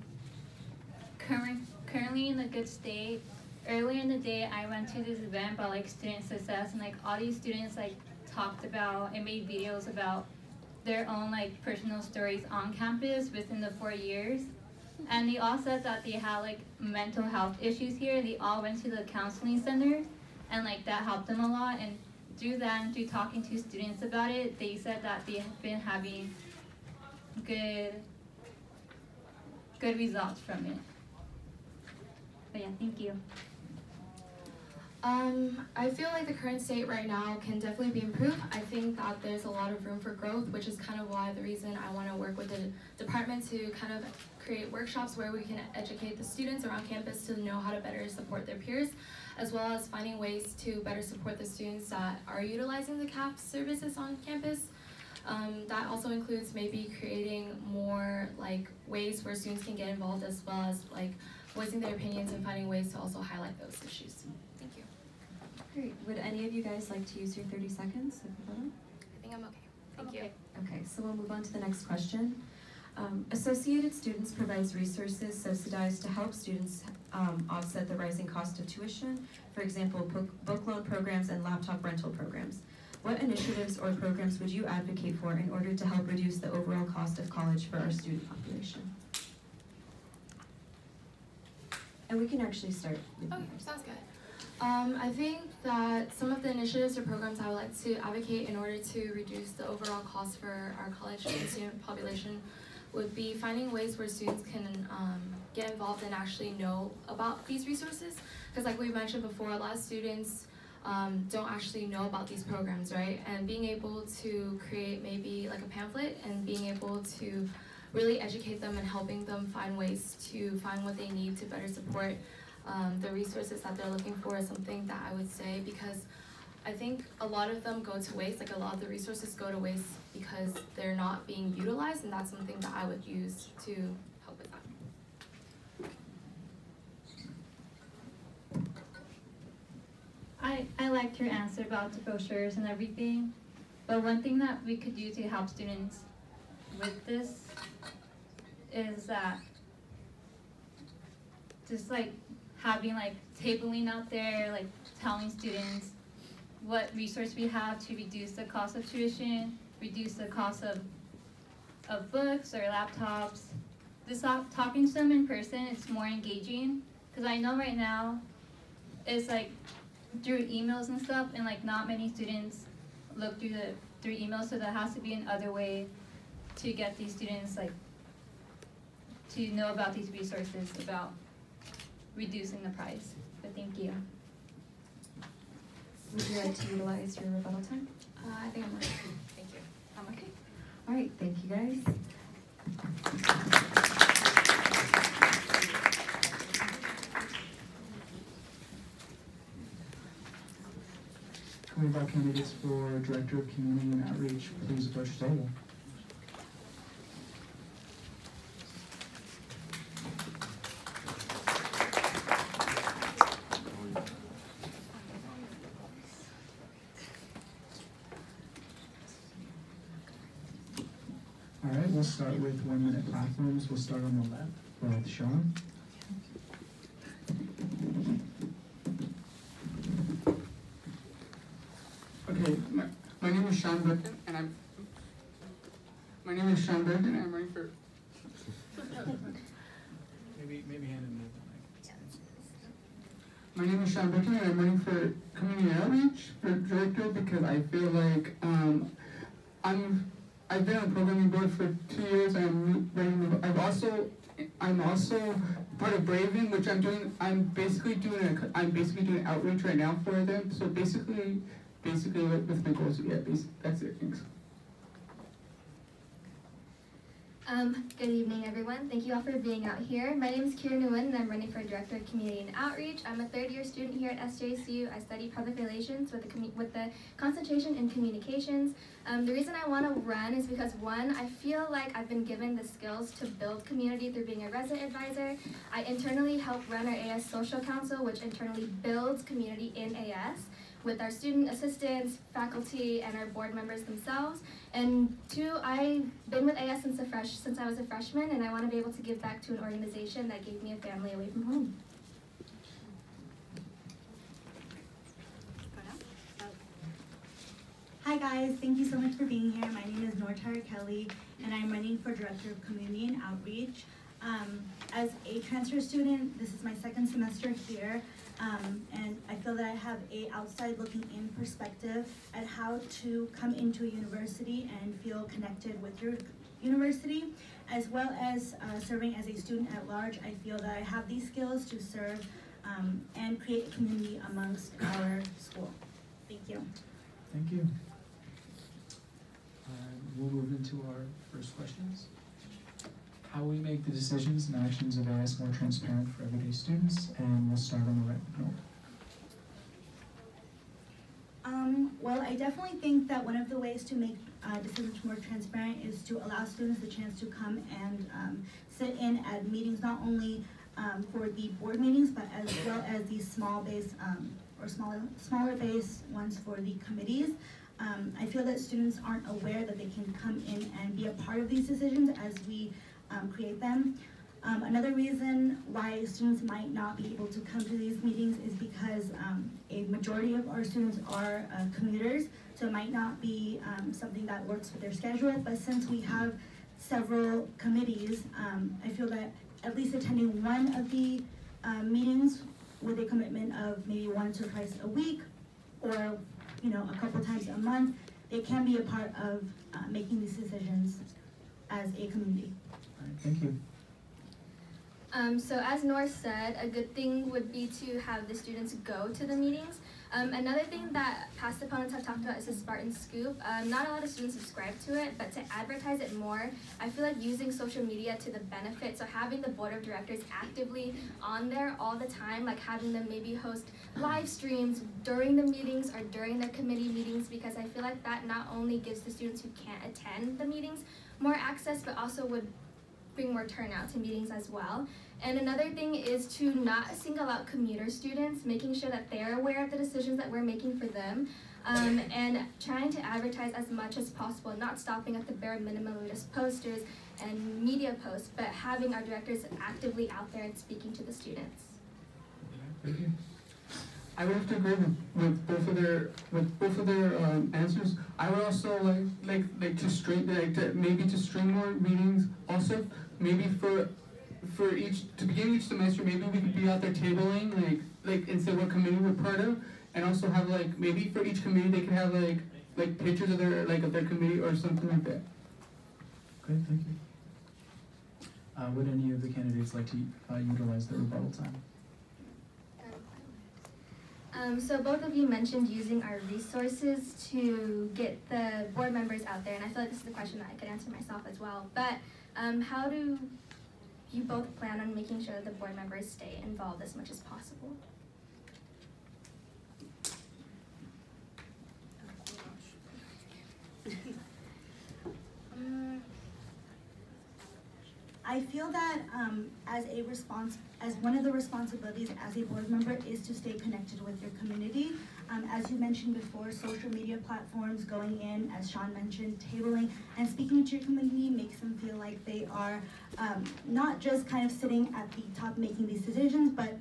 currently in a good state. Earlier in the day, I went to this event about like student success, and like all these students like talked about and made videos about their own like personal stories on campus within the 4 years. And they all said that they had like mental health issues here. They all went to the counseling center, and like that helped them a lot. And through that and through talking to students about it, they said that they have been having good results from it. But yeah, thank you. I feel like the current state right now can definitely be improved. I think that there's a lot of room for growth, which is kind of why the reason I want to work with the department to kind of create workshops where we can educate the students around campus to know how to better support their peers, as well as finding ways to better support the students that are utilizing the CAP services on campus. That also includes maybe creating more like ways where students can get involved, as well as like voicing their opinions and finding ways to also highlight those issues. Thank you. Great. Would any of you guys like to use your 30 seconds? I think I'm okay. Thank you. Okay, so we'll move on to the next question. Associated Students provides resources subsidized to help students offset the rising cost of tuition, for example, book loan programs and laptop rental programs. What initiatives or programs would you advocate for in order to help reduce the overall cost of college for our student population? And we can actually start with Okay, sounds good. I think that some of the initiatives or programs I would like to advocate in order to reduce the overall cost for our college and student population would be finding ways where students can get involved and actually know about these resources. Because like we mentioned before, a lot of students don't actually know about these programs, right? And being able to create maybe like a pamphlet and being able to really educate them and helping them find ways to find what they need to better support the resources that they're looking for is something that I would say, because I think a lot of them go to waste, like a lot of the resources go to waste because they're not being utilized, and that's something that I would use to help with that. I liked your answer about the brochures and everything, but one thing that we could do to help students with this is that just like having like tabling out there, like telling students what resource we have to reduce the cost of tuition, reduce the cost of books or laptops. Just talking to them in person, it's more engaging, because I know right now it's like through emails and stuff, and like not many students look through emails, so there has to be another way to get these students like to know about these resources, about reducing the price. But thank you. Would you like to utilize your rebuttal time? I think I'm okay. Thank you. I'm okay. All right, thank you guys. Can we invite candidates for Director of Community and Outreach, please approach the table. All right, we'll start with 1 minute platforms. We'll start on the left with Sean. Okay, my name is Sean Burton, and I'm running for. Maybe hand him My name is Sean Burton, and I'm running for community outreach for director because I feel like I've been on the programming board for 2 years, and I'm ready to move. I'm also part of Braven, which I'm basically doing outreach right now for them. So basically with my goals, yeah, that's it. Thanks. Good evening, everyone. Thank you all for being out here. My name is Kira Nguyen, and I'm running for Director of Community and Outreach. I'm a third-year student here at SJSU. I study public relations with the concentration in communications. The reason I want to run is because, one, I feel like I've been given the skills to build community through being a resident advisor. I internally help run our AS Social Council, which internally builds community in AS with our student assistants, faculty, and our board members themselves. And two, I've been with AS since I was a freshman, and I want to be able to give back to an organization that gave me a family away from home. Hi Hi guys, thank you so much for being here. My name is Nortara Kelly and I'm running for Director of Community and Outreach. As a transfer student, this is my second semester here, and I feel that I have a outside looking in perspective at how to come into a university and feel connected with your university, as well as serving as a student at large. I feel that I have these skills to serve and create a community amongst our school. Thank you. Thank you. We'll move into our first questions. How we make the decisions and actions of AS more transparent for everyday students, and we'll start on the right note. Well, I definitely think that one of the ways to make decisions more transparent is to allow students the chance to come and sit in at meetings, not only for the board meetings, but as well as the small base or smaller base ones for the committees. I feel that students aren't aware that they can come in and be a part of these decisions as we create them. Another reason why students might not be able to come to these meetings is because a majority of our students are commuters, so it might not be something that works with their schedule, but since we have several committees, I feel that at least attending one of the meetings with a commitment of maybe once or twice a week, or a couple times a month, they can be a part of making these decisions as a community. All right, thank you. So as North said, a good thing would be to have the students go to the meetings. Another thing that past opponents have talked about is the Spartan Scoop. Not a lot of students subscribe to it, but to advertise it more, I feel like using social media to the benefit, so having the board of directors actively on there all the time, like having them maybe host live streams during the meetings or during the committee meetings, because I feel like that not only gives the students who can't attend the meetings more access, but also would bring more turnout to meetings as well. And another thing is to not single out commuter students, making sure that they're aware of the decisions that we're making for them, and trying to advertise as much as possible, not stopping at the bare minimum of just posters and media posts, but having our directors actively out there and speaking to the students. Thank you. I would have to agree with both of their answers. I would also like to maybe to stream more meetings. Also, maybe for to begin each semester, maybe we could be out there tabling like and say what committee we're part of, and also have like maybe for each committee they could have like pictures of their committee or something like that. Great, thank you. Would any of the candidates like to utilize their rebuttal time? So both of you mentioned using our resources to get the board members out there, and I feel like this is a question that I could answer myself as well. But how do you both plan on making sure that the board members stay involved as much as possible? I feel that as one of the responsibilities as a board member is to stay connected with your community. As you mentioned before, social media platforms, going in, as Sean mentioned, tabling and speaking to your community makes them feel like they are not just kind of sitting at the top making these decisions, but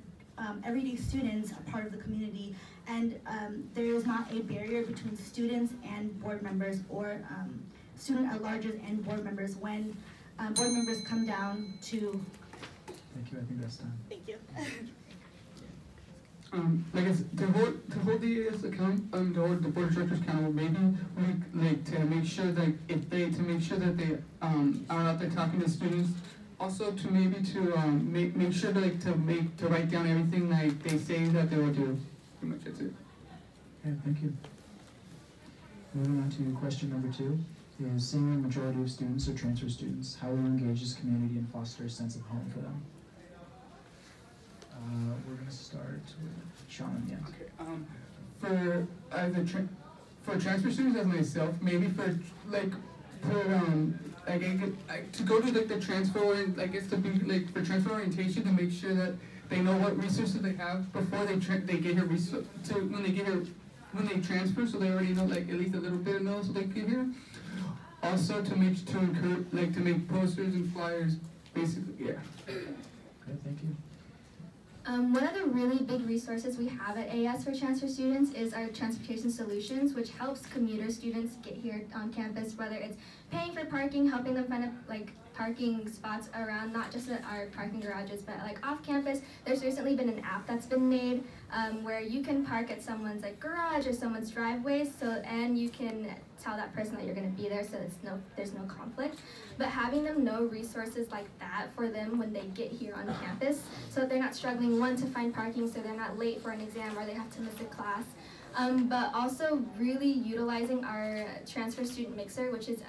everyday students are part of the community. And there is not a barrier between students and board members, or student at larges and board members when board members come down to... Thank you, I think that's time. Thank you. Like to hold the ES account, to hold the board of directors accountable, maybe we to make sure that they are out there talking to students. Also to maybe to make sure to write down everything like they say that they will do. Pretty much that's it. Okay, thank you. Moving on to question number 2. Is seeing the majority of students or transfer students, how will you engage this community and foster a sense of home for them? We're going to start with Sean in the end. Okay. For transfer students as myself, maybe to go to like the transfer, I guess to be like for transfer orientation, to make sure that they know what resources they have before they get here. When they transfer, so they already know like at least a little bit of know so they get here. Also to make posters and flyers, basically, yeah. Okay, thank you. One of the really big resources we have at AS for transfer students is our transportation solutions, which helps commuter students get here on campus, whether it's paying for parking, helping them find parking spots around, not just at our parking garages, but off campus. There's recently been an app that's been made where you can park at someone's garage or someone's driveway, and you can tell that person that you're going to be there, so there's no conflict. But having them know resources like that for them when they get here on campus, so that they're not struggling, one, to find parking, so they're not late for an exam or they have to miss a class. But also really utilizing our transfer student mixer, which is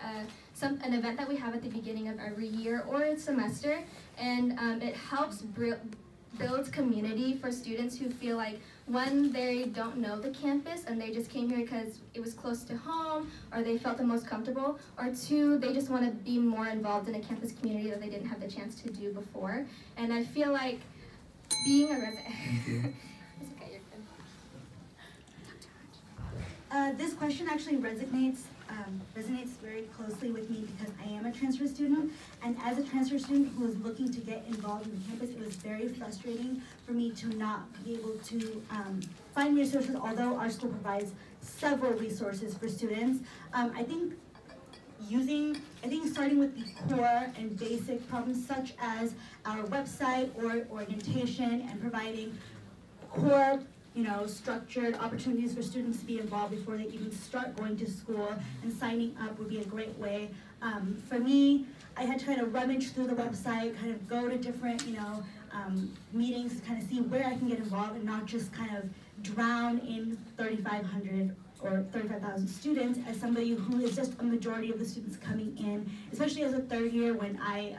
an event that we have at the beginning of every year or semester, and it helps build community for students who feel like, one, they don't know the campus and they just came here because it was close to home or they felt the most comfortable, or two, they just want to be more involved in a campus community that they didn't have the chance to do before. And I feel like being a resident... This question actually resonates very closely with me because I am a transfer student, and as a transfer student who was looking to get involved in the campus, it was very frustrating for me to not be able to find resources, although our school provides several resources for students. I think starting with the core and basic problems such as our website or orientation and providing core structured opportunities for students to be involved before they even start going to school and signing up would be a great way. For me, I had to kind of rummage through the website, kind of go to different, meetings to kind of see where I can get involved and not just kind of drown in 3,500 or 35,000 students as somebody who is just a majority of the students coming in, especially as a third year when I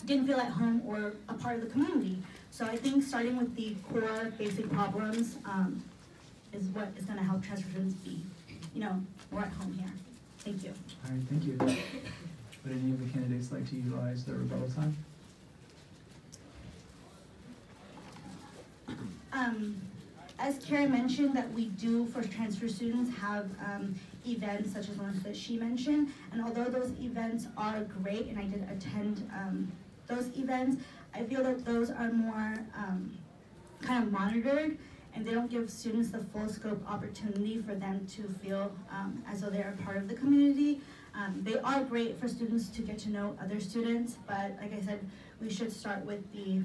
didn't feel at home or a part of the community. So I think starting with the core basic problems is what is going to help transfer students be, more at home here. Thank you. All right, thank you. Would any of the candidates like to utilize their rebuttal time? As Karen mentioned, that we do for transfer students have events such as ones that she mentioned, and although those events are great, and I did attend those events, I feel that those are more kind of monitored, and they don't give students the full scope opportunity for them to feel as though they're a part of the community. They are great for students to get to know other students, but like I said, we should start with the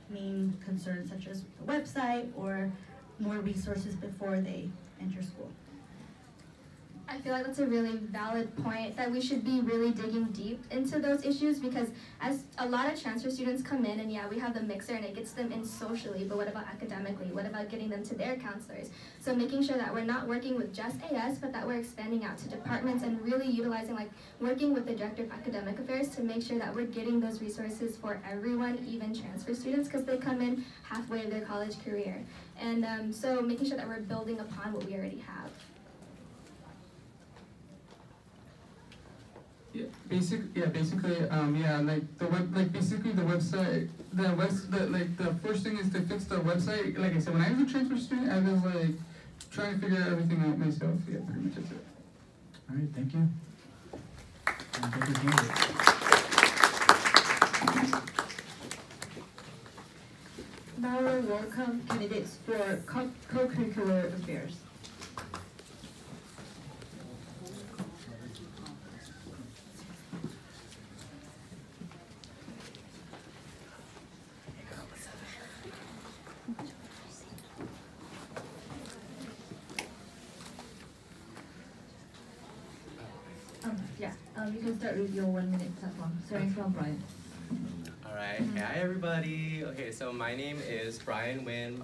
main concerns such as the website or more resources before they enter school. I feel like that's a really valid point, that we should be really digging deep into those issues, because as a lot of transfer students come in, and yeah, we have the mixer and it gets them in socially, but what about academically? What about getting them to their counselors? So making sure that we're not working with just AS, but that we're expanding out to departments and really utilizing, working with the Director of Academic Affairs to make sure that we're getting those resources for everyone, even transfer students, because they come in halfway of their college career. And so making sure that we're building upon what we already have. Basically, basically the website, the first thing is to fix the website. Like I said, when I was a transfer student, I was trying to figure everything out myself. Yeah, pretty much that's it. All right, thank you. And thank you, candidates. Now we'll welcome candidates for co-curricular affairs. You can start with your 1 minute platform. Starting from Brian. Alright, hi everybody. Okay, so my name is Brian Wynn.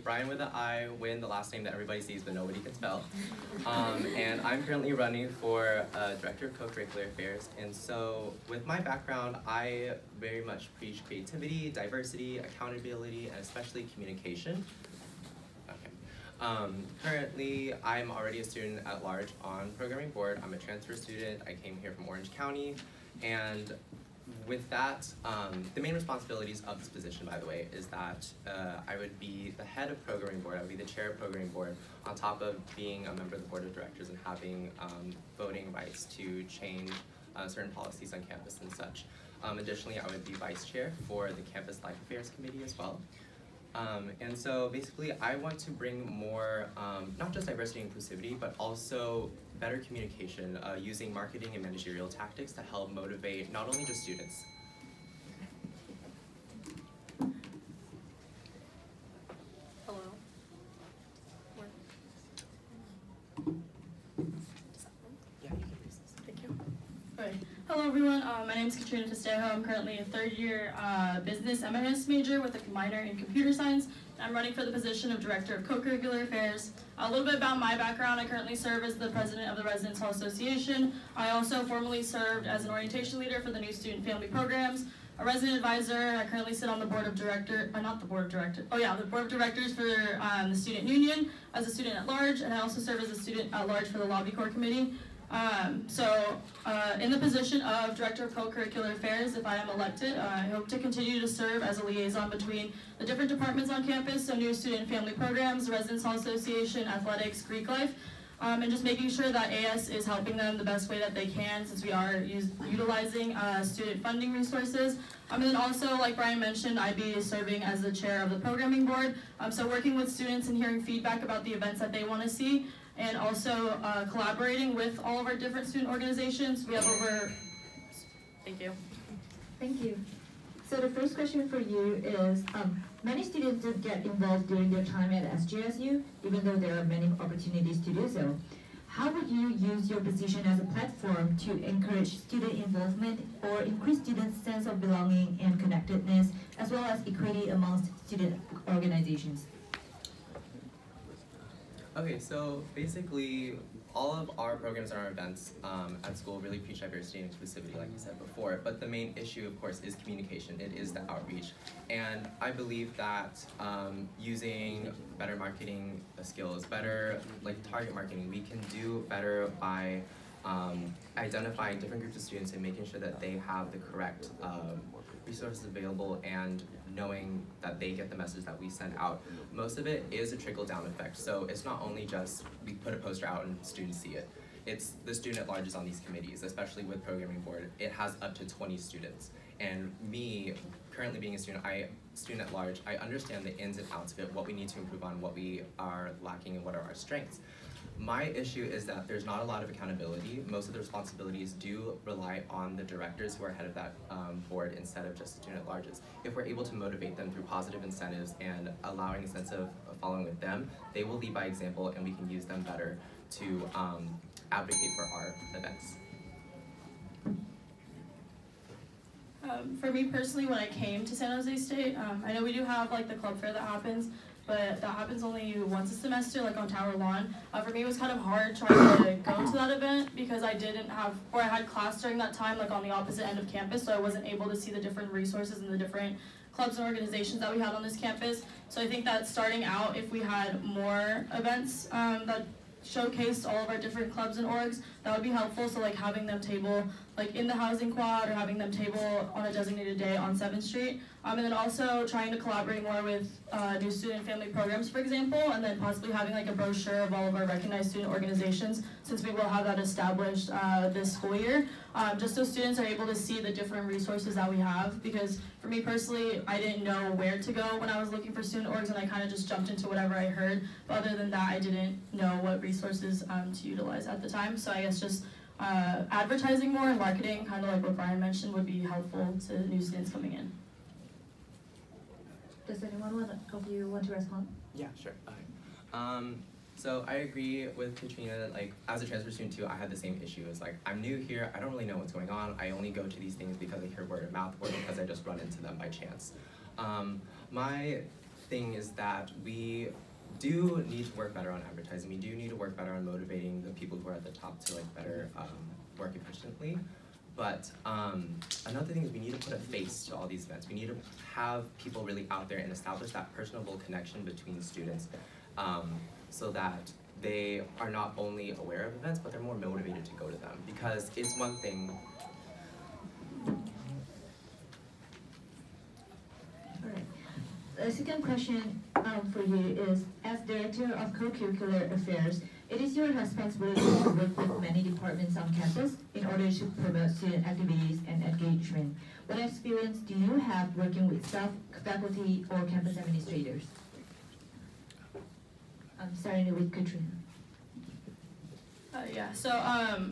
Brian with an I, Wynn, the last name that everybody sees but nobody can spell. And I'm currently running for Director of Co-curricular Affairs. And so with my background, I very much preach creativity, diversity, accountability, and especially communication. Currently, I'm already a student at large on programming board. I'm a transfer student. I came here from Orange County. And with that, the main responsibilities of this position, by the way, is that I would be the head of programming board. I would be the chair of programming board, on top of being a member of the board of directors and having voting rights to change certain policies on campus and such. Additionally, I would be vice chair for the Campus Life Affairs Committee as well. And so basically I want to bring more, not just diversity and inclusivity, but also better communication using marketing and managerial tactics to help motivate not only just students. Hello. Thank you. Right. Hello everyone, my name is Katrina Festejo. I'm currently a third-year business M.S. major with a minor in computer science. I'm running for the position of Director of Co-curricular Affairs. A little bit about my background: I currently serve as the president of the Residence Hall Association. I also formerly served as an orientation leader for the new student family programs, a resident advisor. I currently sit on the board of directors, the board of directors for the student union as a student at large, and I also serve as a student at large for the lobby corps committee. In the position of Director of Co-curricular Affairs, if I am elected, I hope to continue to serve as a liaison between the different departments on campus, so new student and family programs, Residence Hall Association, athletics, Greek life, and just making sure that AS is helping them the best way that they can, since we are utilizing student funding resources. And then also, like Brian mentioned, I'd be serving as the chair of the programming board, so working with students and hearing feedback about the events that they want to see, and also collaborating with all of our different student organizations. We have over, thank you. Thank you. So the first question for you is, many students don't get involved during their time at SJSU, even though there are many opportunities to do so. How would you use your position as a platform to encourage student involvement or increase students' sense of belonging and connectedness, as well as equity amongst student organizations? Okay, so basically, all of our programs and our events at school really preach diversity and inclusivity, like you said before, but the main issue, of course, is communication. It is the outreach. And I believe that using better marketing skills, better target marketing, we can do better by identifying different groups of students and making sure that they have the correct resources available and knowing that they get the message that we send out. Most of it is a trickle-down effect, so it's not only just we put a poster out and students see it. It's the student at large is on these committees, especially with programming board. It has up to 20 students. And me, currently being a student at large, I understand the ins and outs of it, what we need to improve on, what we are lacking, and what are our strengths. My issue is that there's not a lot of accountability. Most of the responsibilities do rely on the directors who are head of that board instead of just student at larges. If we're able to motivate them through positive incentives and allowing a sense of following with them, they will lead by example and we can use them better to advocate for our events. For me personally, when I came to San Jose State, I know we do have the club fair that happens, but that happens only once a semester, on Tower Lawn. For me, it was kind of hard trying to go to that event because I had class during that time, on the opposite end of campus, so I wasn't able to see the different resources and the different clubs and organizations that we had on this campus. So I think that starting out, if we had more events that showcased all of our different clubs and orgs, that would be helpful. So having them table in the housing quad or having them table on a designated day on 7th Street. And then also trying to collaborate more with new student family programs, for example, and then possibly having a brochure of all of our recognized student organizations, since we will have that established this school year, just so students are able to see the different resources that we have. Because for me personally, I didn't know where to go when I was looking for student orgs, and I kind of just jumped into whatever I heard. But other than that, I didn't know what resources to utilize at the time. So I guess just advertising more and marketing, kind of like what Brian mentioned, would be helpful to new students coming in. Does anyone of you want to respond? Yeah, sure. Okay. So I agree with Katrina, as a transfer student too, I had the same issue. It's I'm new here, I don't really know what's going on. I only go to these things because I hear word of mouth or because I just run into them by chance. My thing is that we do need to work better on advertising. We do need to work better on motivating the people who are at the top to better work efficiently. But another thing is we need to put a face to all these events. We need to have people really out there and establish that personable connection between students so that they are not only aware of events, but they're more motivated to go to them. Because it's one thing. All right. The second question for you is, as Director of Co-curricular Affairs, it is your responsibility to work with many departments on campus in order order to promote student activities and engagement. What experience do you have working with staff, faculty, or campus administrators? Starting with Katrina.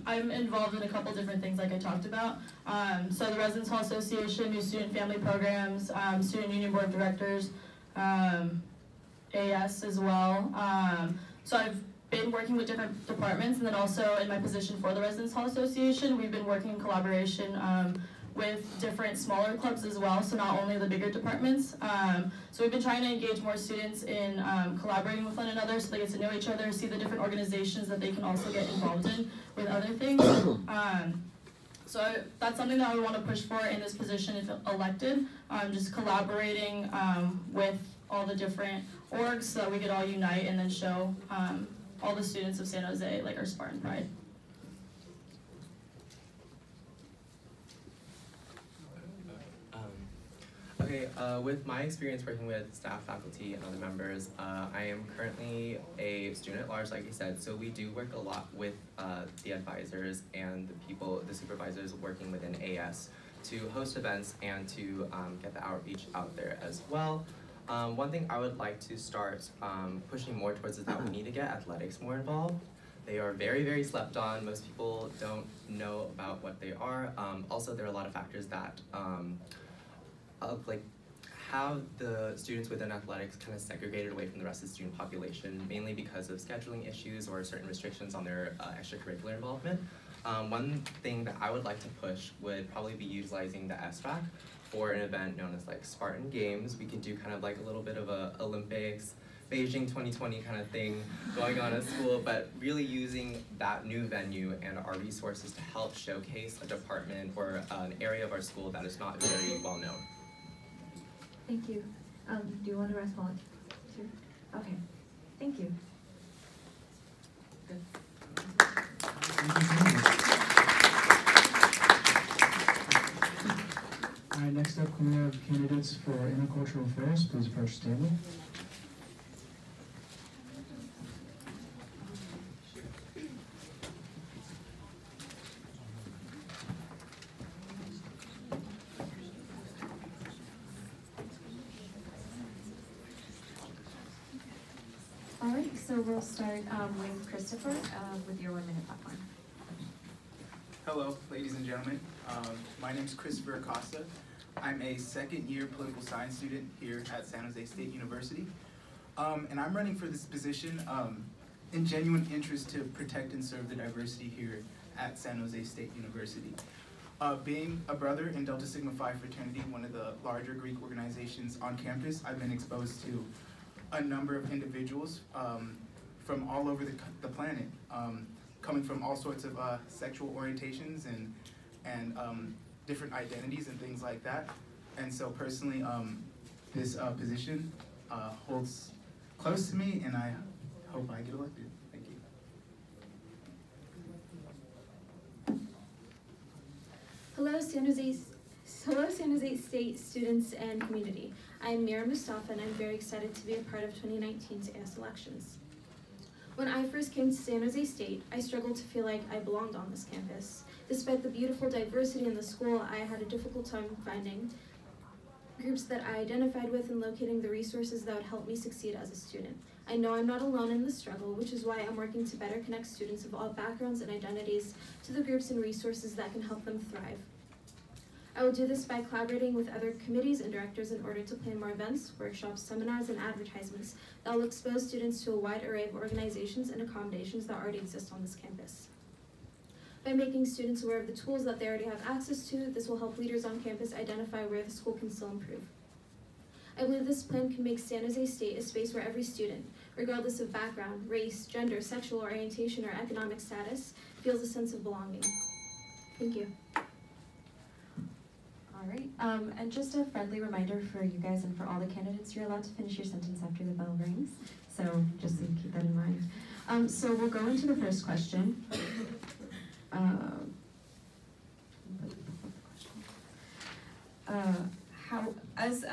I'm involved in a couple different things like I talked about. So the Residence Hall Association, New Student Family Programs, Student Union Board of Directors, AS as well. So I've been working with different departments, and then also in my position for the Residence Hall Association, we've been working in collaboration with different smaller clubs as well, so not only the bigger departments. So we've been trying to engage more students in collaborating with one another so they get to know each other, see the different organizations that they can also get involved in with other things. So that's something that I would want to push for in this position if elected, just collaborating with all the different orgs so that we could all unite and then show all the students of San Jose like our Spartan pride. Okay, with my experience working with staff, faculty, and other members, I am currently a student at large, like I said, so we do work a lot with the advisors and the supervisors working within AS to host events and to get the outreach out there as well. One thing I would like to start pushing more towards is that we need to get athletics more involved. They are very, very slept on. Most people don't know about what they are. Also, there are a lot of factors that have the students within athletics kind of segregated away from the rest of the student population, mainly because of scheduling issues or certain restrictions on their extracurricular involvement. One thing that I would like to push would probably be utilizing the SFAC for an event known as like Spartan Games. We could do kind of like a little bit of a Olympics, Beijing 2020 kind of thing going on at school, but really using that new venue and our resources to help showcase a department or an area of our school that is not very well known. Thank you. Do you want to respond? Okay. Thank you. Good. Thank you so much. All right, next up we have candidates for intercultural affairs. Please approach the table. All right, so we'll start with Christopher with your 1 minute platform. Hello, ladies and gentlemen. My name is Christopher Acosta. I'm a second-year political science student here at San Jose State University. And I'm running for this position in genuine interest to protect and serve the diversity here at San Jose State University. Being a brother in Delta Sigma Phi fraternity, one of the larger Greek organizations on campus, I've been exposed to a number of individuals from all over the planet, coming from all sorts of sexual orientations and different identities and things like that. And so personally, this position holds close to me, and I hope I get elected. Thank you. Hello, San Jose State students and community. I'm Mira Mustafa, and I'm very excited to be a part of 2019's AS elections. When I first came to San Jose State, I struggled to feel like I belonged on this campus. Despite the beautiful diversity in the school, I had a difficult time finding groups that I identified with and locating the resources that would help me succeed as a student. I know I'm not alone in this struggle, which is why I'm working to better connect students of all backgrounds and identities to the groups and resources that can help them thrive. I will do this by collaborating with other committees and directors in order to plan more events, workshops, seminars, and advertisements that will expose students to a wide array of organizations and accommodations that already exist on this campus. By making students aware of the tools that they already have access to, this will help leaders on campus identify where the school can still improve. I believe this plan can make San Jose State a space where every student, regardless of background, race, gender, sexual orientation, or economic status, feels a sense of belonging. Thank you. All right, and just a friendly reminder for you guys and for all the candidates, you're allowed to finish your sentence after the bell rings, so just so keep that in mind. So we'll go into the first question. As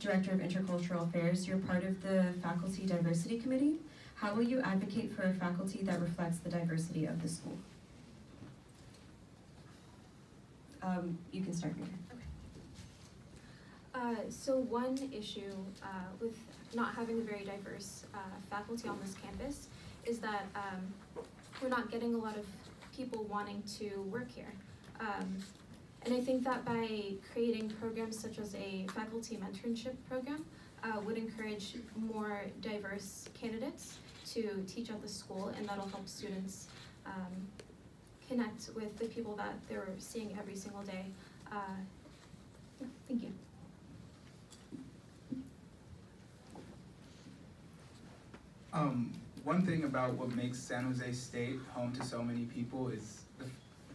Director of Intercultural Affairs, you're part of the Faculty Diversity Committee. How will you advocate for a faculty that reflects the diversity of the school? You can start here. So one issue with not having a very diverse faculty on this campus is that we're not getting a lot of people wanting to work here. And I think that by creating programs such as a faculty mentorship program would encourage more diverse candidates to teach at the school, and that'll help students connect with the people that they're seeing every single day. Yeah, thank you. One thing about what makes San Jose State home to so many people is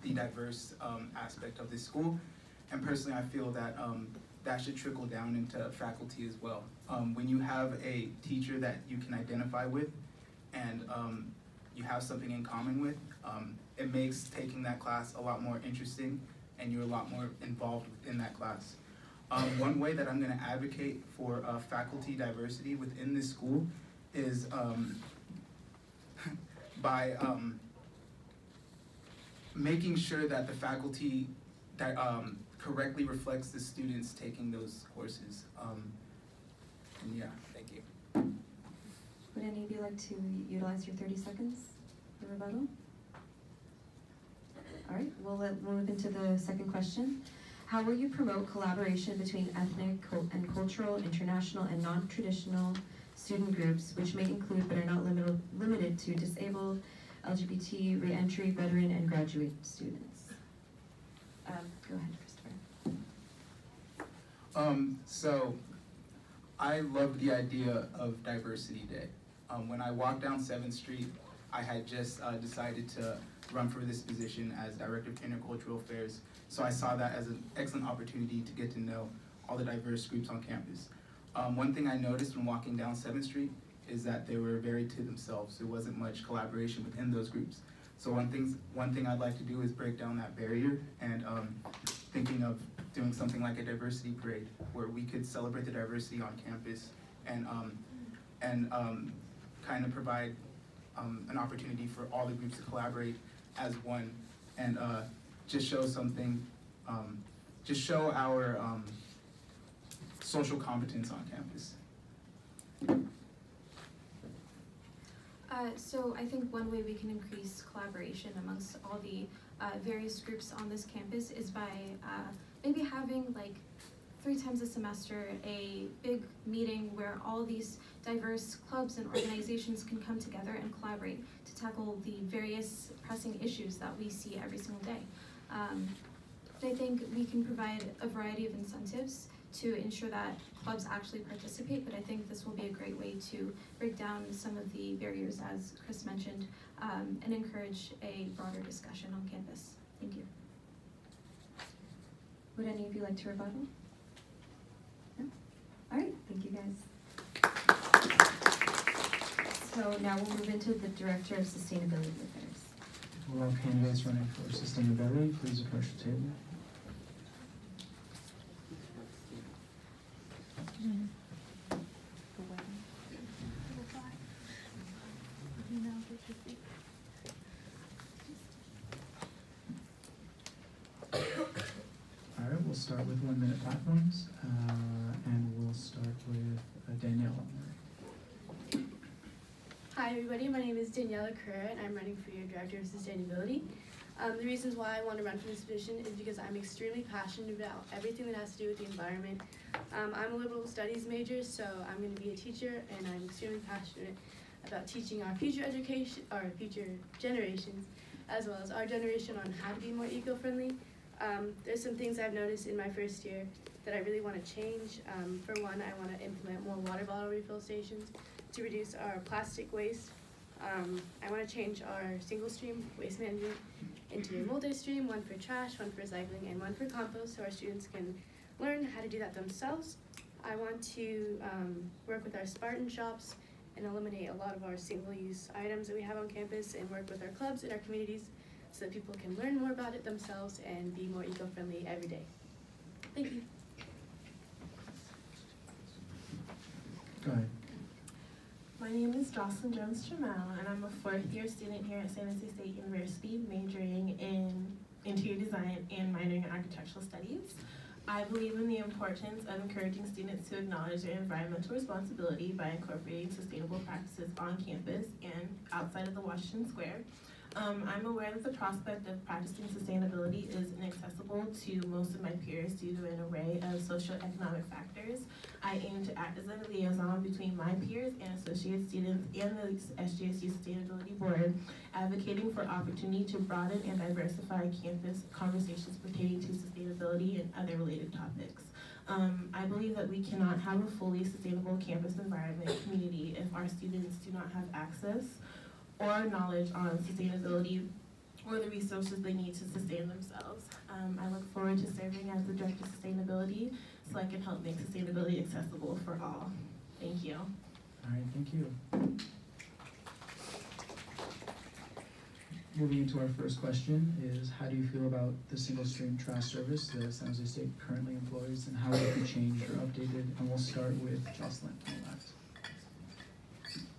the diverse aspect of this school. And personally, I feel that that should trickle down into faculty as well. When you have a teacher that you can identify with and you have something in common with, it makes taking that class a lot more interesting and you're a lot more involved in that class. One way that I'm going to advocate for faculty diversity within this school is by making sure that the faculty that correctly reflects the students taking those courses. And yeah, thank you. Would any of you like to utilize your 30 seconds for rebuttal? All right, we'll move into the second question. How will you promote collaboration between ethnic and cultural, international, and non-traditional student groups, which may include but are not limited to disabled, LGBT, re-entry, veteran, and graduate students? Go ahead, Christopher. So I love the idea of Diversity Day. When I walked down 7th Street, I had just decided to run for this position as Director of Intercultural Affairs. So I saw that as an excellent opportunity to get to know all the diverse groups on campus. One thing I noticed when walking down 7th Street is that they were very to themselves. There wasn't much collaboration within those groups. So one thing I'd like to do is break down that barrier and thinking of doing something like a diversity parade where we could celebrate the diversity on campus and kind of provide an opportunity for all the groups to collaborate as one and just show something, just show our social competence on campus. So I think one way we can increase collaboration amongst all the various groups on this campus is by maybe having like 3 times a semester a big meeting where all these diverse clubs and organizations can come together and collaborate to tackle the various pressing issues that we see every single day. I think we can provide a variety of incentives to ensure that clubs actually participate, but I think this will be a great way to break down some of the barriers, as Chris mentioned, and encourage a broader discussion on campus. Thank you. Would any of you like to rebuttal? No? All right, thank you guys. So now we'll move into the Director of Sustainability Affairs. Will all candidates running for sustainability please approach the table? All right, we'll start with 1-minute platforms, and we'll start with Danielle. Hi everybody, my name is Daniela Kerr and I'm running for your Director of Sustainability. The reasons why I want to run for this position is because I'm extremely passionate about everything that has to do with the environment. I'm a liberal studies major, so I'm going to be a teacher, and I'm extremely passionate about teaching our future generations, as well as our generation, on how to be more eco-friendly. There's some things I've noticed in my first year that I really want to change. For one, I want to implement more water bottle refill stations to reduce our plastic waste. I want to change our single-stream waste management into a multi-stream, one for trash, one for recycling, and one for compost, so our students can learn how to do that themselves. I want to work with our Spartan shops and eliminate a lot of our single-use items that we have on campus, and work with our clubs and our communities so that people can learn more about it themselves and be more eco-friendly every day. Thank you. Go ahead. My name is Jocelyn Jones Jamal, and I'm a 4th-year student here at San Jose State University, majoring in interior design and minoring in architectural studies. I believe in the importance of encouraging students to acknowledge their environmental responsibility by incorporating sustainable practices on campus and outside of the Washington Square. I'm aware that the prospect of practicing sustainability is inaccessible to most of my peers due to an array of socioeconomic factors. I aim to act as a liaison between my peers and associate students and the SJSU Sustainability Board, advocating for opportunity to broaden and diversify campus conversations pertaining to sustainability and other related topics. I believe that we cannot have a fully sustainable campus environment community if our students do not have access or knowledge on sustainability or the resources they need to sustain themselves. I look forward to serving as the Director of Sustainability so I can help make sustainability accessible for all. Thank you. All right, thank you. Moving into our first question is, how do you feel about the single stream trash service that San Jose State currently employs, and how will it be changed or updated? And we'll start with Jocelyn on that.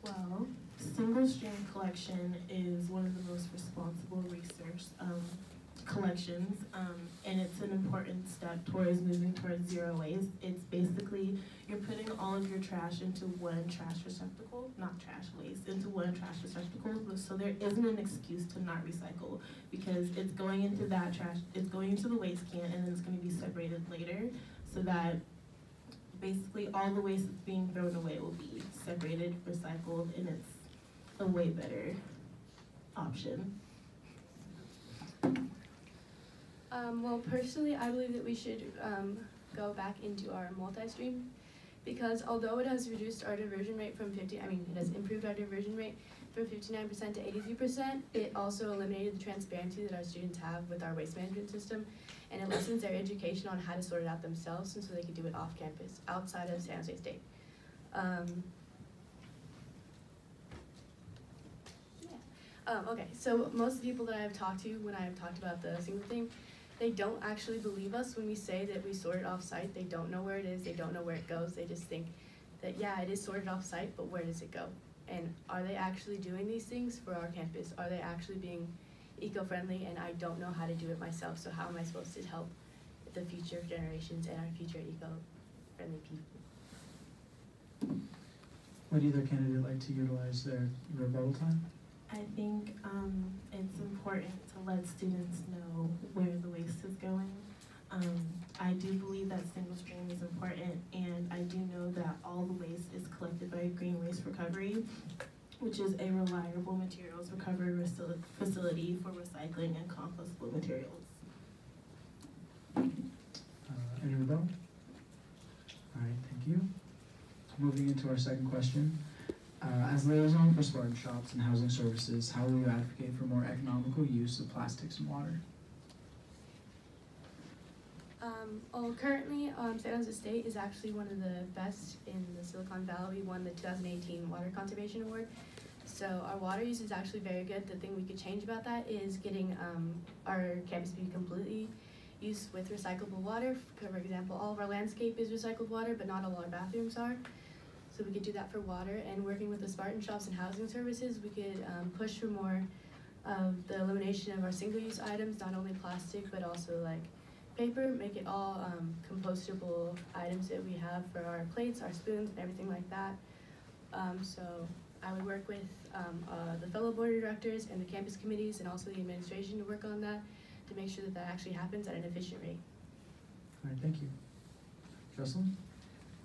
Well, single stream collection is one of the most responsible research collections, and it's an important step towards moving towards zero waste. It's basically, you're putting all of your trash into one trash receptacle, not trash waste, into one trash receptacle, so there isn't an excuse to not recycle, because it's going into that trash, it's going into the waste can, and then it's going to be separated later, so that basically all the waste that's being thrown away will be separated, recycled, and it's a way better option. Well, personally, I believe that we should go back into our multi-stream, because although it has reduced our diversion rate from it has improved our diversion rate from 59% to 83%, it also eliminated the transparency that our students have with our waste management system, and it lessens their education on how to sort it out themselves, and so they can do it off campus, outside of San Jose State. Okay, so most of the people that I've talked to when I've talked about the single thing, they don't actually believe us when we say that we sort it off-site. They don't know where it is, they don't know where it goes. They just think that, yeah, it is sorted off-site, but where does it go? And are they actually doing these things for our campus? Are they actually being eco-friendly? And I don't know how to do it myself, so how am I supposed to help the future generations and our future eco-friendly people? Would either candidate like to utilize their rebuttal time? I think it's important to let students know where the waste is going. I do believe that single stream is important, and I do know that all the waste is collected by Green Waste Recovery, which is a reliable materials recovery facility for recycling and compostable materials. Any rebuttal? All right, thank you. Moving into our second question. As liaison for Spartan shops and housing services, how will you advocate for more economical use of plastics and water? Well, currently, San Jose State is actually one of the best in the Silicon Valley. We won the 2018 Water Conservation Award. So our water use is actually very good. The thing we could change about that is getting our campus to be completely used with recyclable water. For example, all of our landscape is recycled water, but not all our bathrooms are. So we could do that for water, and working with the Spartan shops and housing services, we could push for more of the elimination of our single-use items, not only plastic, but also like paper, make it all compostable items that we have for our plates, our spoons, and everything like that. So I would work with the fellow board of directors and the campus committees and also the administration to work on that to make sure that that actually happens at an efficient rate. All right, thank you. Jocelyn?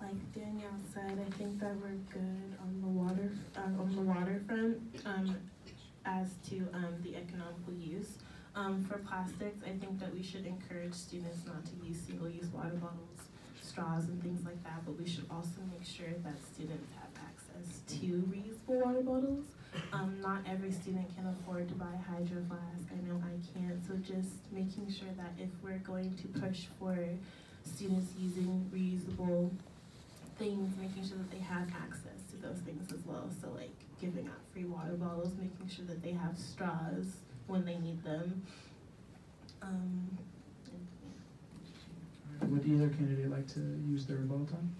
Like Danielle said, I think that we're good on the waterfront as to the economical use. For plastics, I think that we should encourage students not to use single-use water bottles, straws, and things like that, but we should also make sure that students have access to reusable water bottles. Not every student can afford to buy a Hydro Flask. I know I can't, so just making sure that if we're going to push for students using reusable things, making sure that they have access to those things as well. So like giving out free water bottles, making sure that they have straws when they need them. Would either candidate like to use their rebuttal time?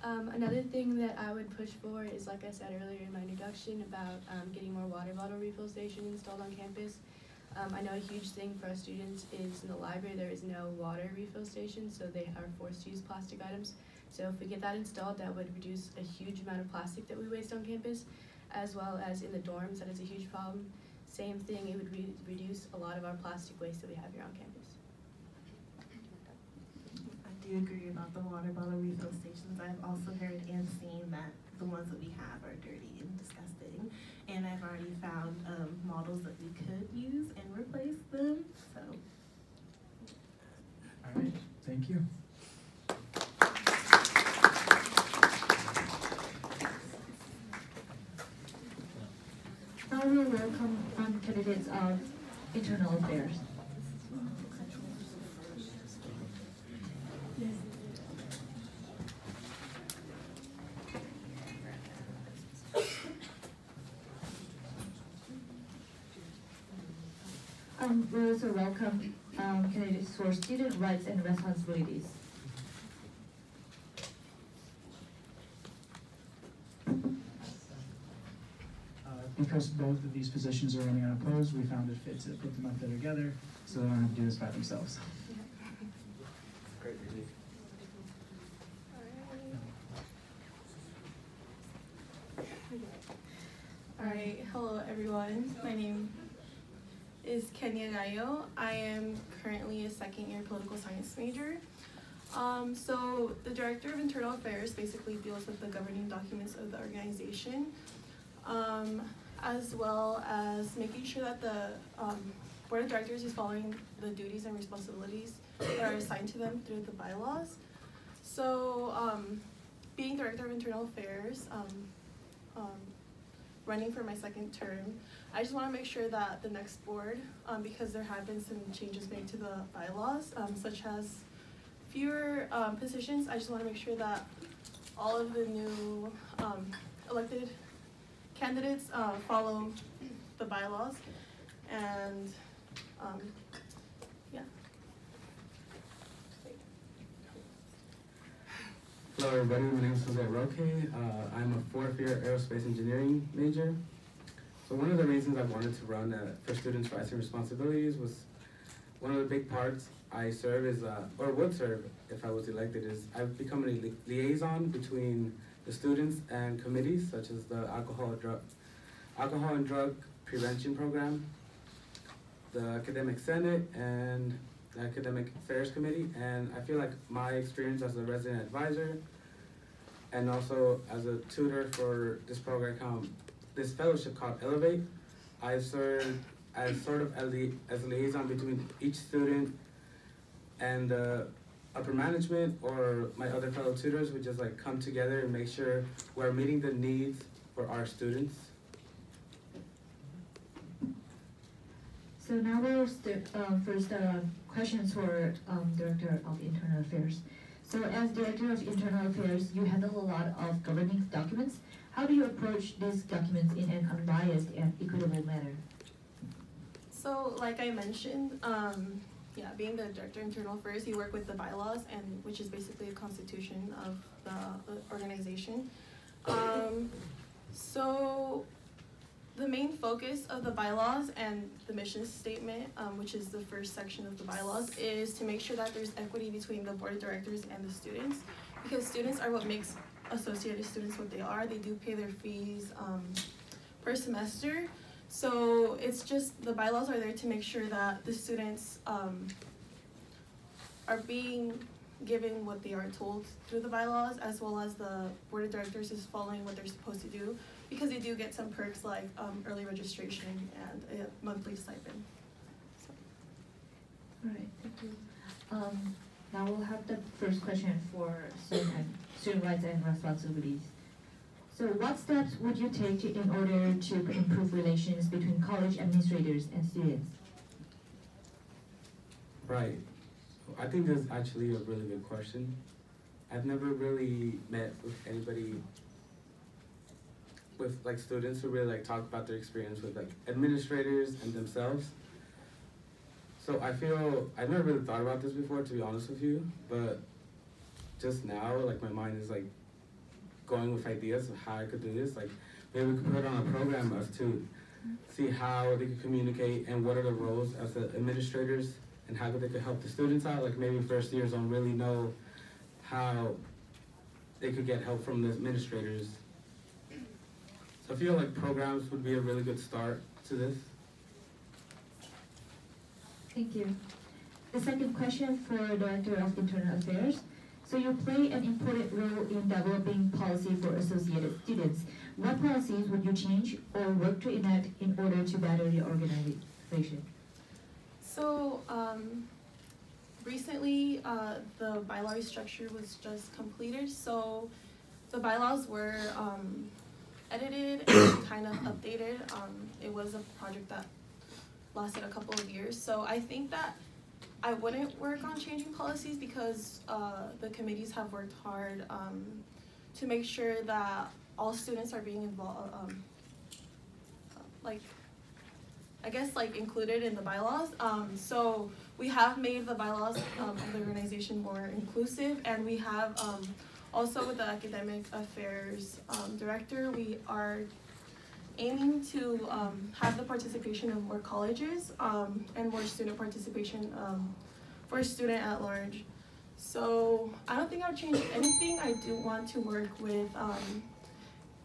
Another thing that I would push for is, like I said earlier in my introduction, about getting more water bottle refill stations installed on campus. I know a huge thing for our students is in the library there is no water refill station, so they are forced to use plastic items. So if we get that installed, that would reduce a huge amount of plastic that we waste on campus, as well as in the dorms. That is a huge problem. Same thing, it would reduce a lot of our plastic waste that we have here on campus. I do agree about the water bottle refill stations. I've also heard and seen that the ones that we have are dirty and disgusting. And I've already found models that we could use and replace them, so. All right, thank you. Now we'll welcome candidates of internal affairs. We also welcome candidates for student rights and responsibilities. Because both of these positions are running unopposed, we found it fit to put them up there together so they don't have to do this by themselves. Great relief. Alright, hello everyone. My name is Kenya Gayo. I am currently a second year political science major. So the Director of Internal Affairs basically deals with the governing documents of the organization, as well as making sure that the Board of Directors is following the duties and responsibilities that are assigned to them through the bylaws. So being Director of Internal Affairs, running for my second term, I just want to make sure that the next board, because there have been some changes made to the bylaws, such as fewer positions, I just want to make sure that all of the new elected candidates follow the bylaws, and yeah. Hello everybody, my name is Jose Roque. I'm a fourth year aerospace engineering major. So one of the reasons I wanted to run for students' rights and responsibilities was one of the big parts I serve is, or would serve if I was elected, is I've become a liaison between the students and committees such as the Alcohol and Drug Prevention Program, the Academic Senate, and the Academic Affairs Committee. And I feel like my experience as a resident advisor and also as a tutor for this program, this fellowship called Elevate, I serve as sort of as a liaison between each student and upper management or my other fellow tutors. We just like come together and make sure we're meeting the needs for our students. So now we'll first questions for Director of Internal Affairs. So as Director of Internal Affairs, you handle a lot of governing documents. How do you approach these documents in an unbiased and equitable manner? So like I mentioned, yeah, being the Director of Internal Affairs, you work with the bylaws, and which is basically a constitution of the organization. So the main focus of the bylaws and the mission statement, which is the first section of the bylaws, is to make sure that there's equity between the Board of Directors and the students, because students are what makes associated students what they are. They do pay their fees per semester. So it's just, the bylaws are there to make sure that the students are being given what they are told through the bylaws, as well as the Board of Directors is following what they're supposed to do, because they do get some perks like early registration and a monthly stipend. So. All right, thank you. Now we'll have the first question for student rights and responsibilities. So what steps would you take in order to improve relations between college administrators and students? Right. I think that's actually a really good question. I've never really met with anybody, with like students who really like talk about their experience with like administrators and themselves. So I feel, I've never really thought about this before, to be honest with you, but just now, like my mind is like going with ideas of how I could do this. Like maybe we could put on a program as to see how they could communicate and what are the roles as the administrators and how they could help the students out. Like maybe first years don't really know how they could get help from the administrators. So I feel like programs would be a really good start to this. Thank you. The second question for Director of Internal Affairs. So you play an important role in developing policy for associated students. What policies would you change or work to enact in order to better the organization? So recently the bylaw restructure was just completed. So the bylaws were edited and kind of updated. It was a project that lasted a couple of years. So I think that I wouldn't work on changing policies because the committees have worked hard to make sure that all students are being involved, included in the bylaws. So we have made the bylaws of the organization more inclusive, and we have also with the academic affairs director, we are aiming to have the participation of more colleges and more student participation for student at large. So I don't think I'll change anything. I do want to work with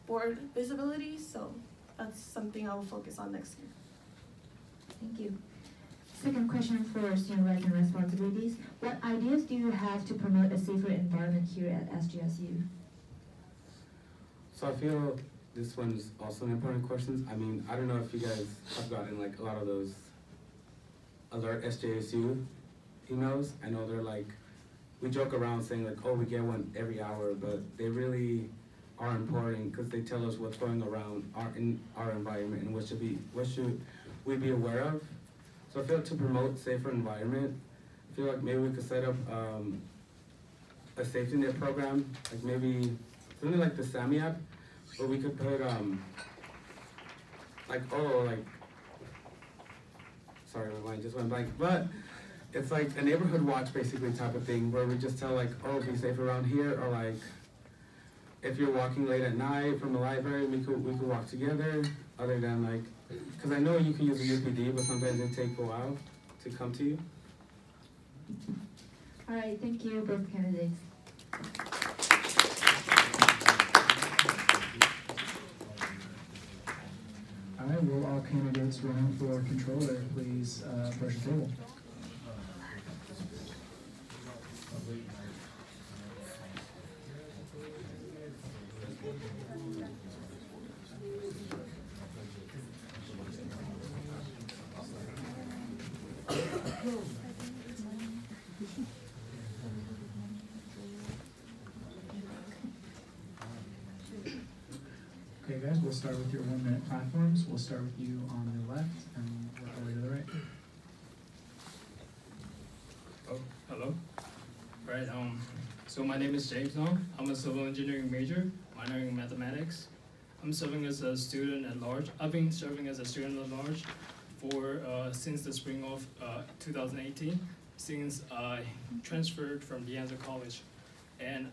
board visibility, so that's something I will focus on next year. Thank you. Second question for student rights and responsibilities. What ideas do you have to promote a safer environment here at SJSU? So I feel this one's also an important question. I mean, I don't know if you guys have gotten like a lot of those alert SJSU emails. I know they're like, we joke around saying like, oh, we get one every hour, but they really are important because they tell us what's going around in our environment and what should we be aware of. So I feel to promote safer environment, I feel like maybe we could set up a safety net program, like maybe something like the SAMI app, where we could put sorry, my mind just went blank, but it's like a neighborhood watch basically type of thing where we just tell like, oh, be safe around here, or like if you're walking late at night from the library, we could walk together, other than like, because I know you can use a UPD, but sometimes it takes a while to come to you. All right, thank you, both candidates. All right, will all candidates running for controller please approach the table? Okay guys, we'll start with your 1 minute platforms. We'll start with you on the left and work our way to the right. Oh, hello. Right, so my name is James Long. I'm a civil engineering major, minoring in mathematics. I'm serving as a student at large. I've been serving as a student at large for since the spring of 2018, since I transferred from De Anza College. And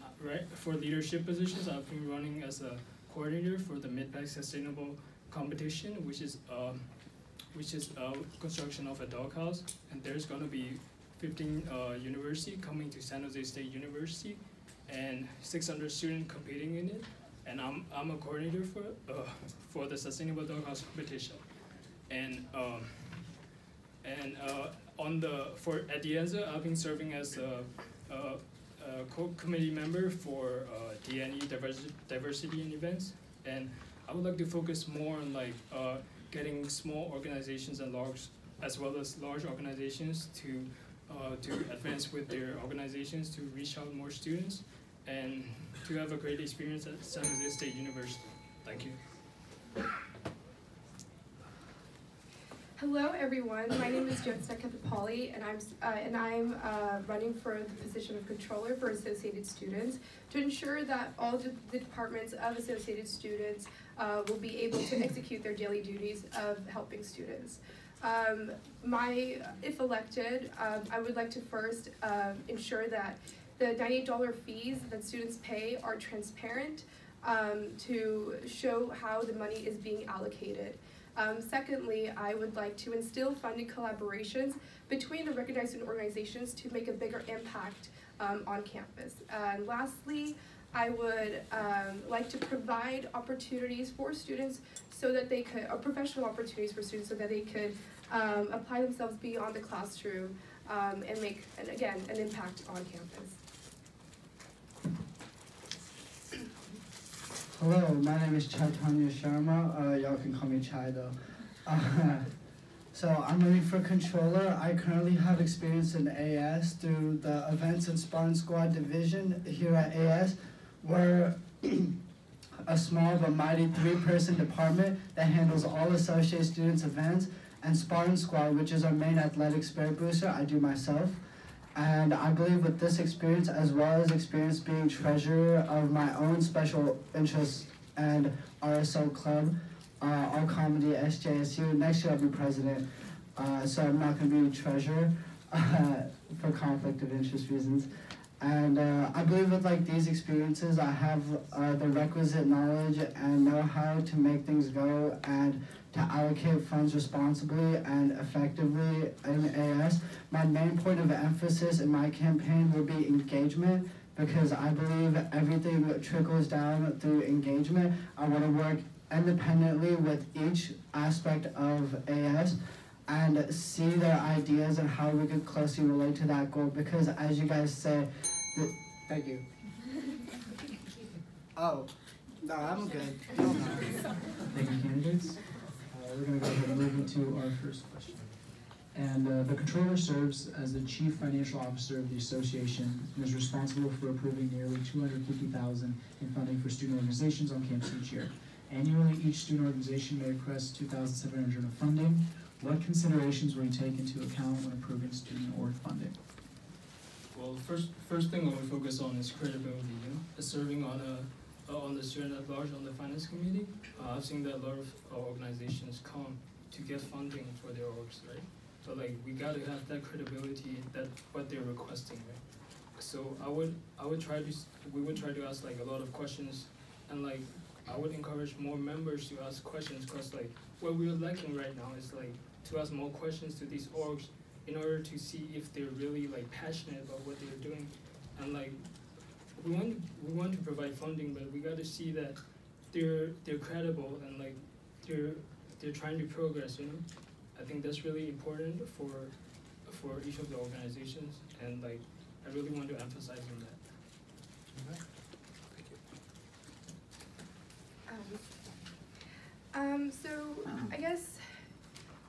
for leadership positions, I've been running as a coordinator for the Mid-Pac Sustainable Competition, which is construction of a doghouse. And there's going to be 15 universities coming to San Jose State University, and 600 students competing in it. And I'm a coordinator for the Sustainable Doghouse competition. And at De Anza, I've been serving as a co-committee member for DNE diversity and events, and I would like to focus more on getting small organizations and as well as large organizations to advance with their organizations to reach out more students and to have a great experience at San Jose State University. Thank you. Hello, everyone. My name is Joseph Capipoli, and I'm running for the position of controller for Associated Students to ensure that all the departments of Associated Students will be able to execute their daily duties of helping students. If elected, I would like to first ensure that the $98 fees that students pay are transparent. to show how the money is being allocated. Secondly, I would like to instill funding collaborations between the recognized organizations to make a bigger impact on campus. And lastly, I would like to provide opportunities for students so that they could, or professional opportunities for students so that they could apply themselves beyond the classroom and make, again, an impact on campus. Hello, my name is Chaitanya Sharma. Y'all can call me Chai though. So I'm running for controller. I currently have experience in AS through the events and Spartan Squad division here at AS. We're a small but mighty 3-person department that handles all associate students events, and Spartan Squad, which is our main athletic spirit booster, I do myself. And I believe with this experience, as well as experience being treasurer of my own special interest and RSO club, All Comedy SJSU, next year I'll be president, so I'm not going to be treasurer for conflict of interest reasons. And I believe with like these experiences, I have the requisite knowledge and know how to make things go and to allocate funds responsibly and effectively in AS. My main point of emphasis in my campaign will be engagement, because I believe everything trickles down through engagement. I want to work independently with each aspect of AS and see their ideas and how we could closely relate to that goal, because as you guys say, thank you. Oh, no, I'm good. No, no. Thank you, candidates. We're going to go ahead and move into our first question. And the controller serves as the chief financial officer of the association and is responsible for approving nearly $250,000 in funding for student organizations on campus each year. Annually, each student organization may request $2,700 of funding. What considerations will you take into account when approving student org funding? Well, first thing I would focus on is credibility. You know, serving on the student at large on the finance committee. I've seen that a lot of organizations come to get funding for their orgs, right? So like we gotta have that credibility that what they're requesting, right? So we would try to ask like a lot of questions, and like I would encourage more members to ask questions, because like what we're lacking right now is like to ask more questions to these orgs in order to see if they're really like passionate about what they're doing. And like we want to provide funding, but we got to see that they're credible and like they're trying to progress, you know. I think that's really important for each of the organizations, and like I really want to emphasize on that. Okay. Thank you. So I guess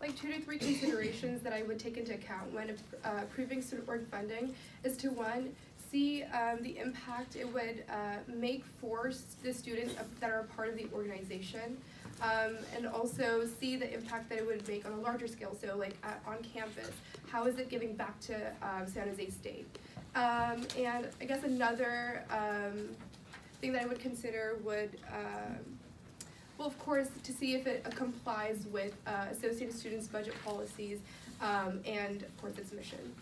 like 2 to 3 considerations that I would take into account when approving student org funding is to, one, see the impact it would make for the students that are a part of the organization, and also see the impact that it would make on a larger scale, so like on campus, how is it giving back to San Jose State? And I guess another thing that I would consider would, well, of course, to see if it complies with Associated Students' budget policies and, of course, its mission.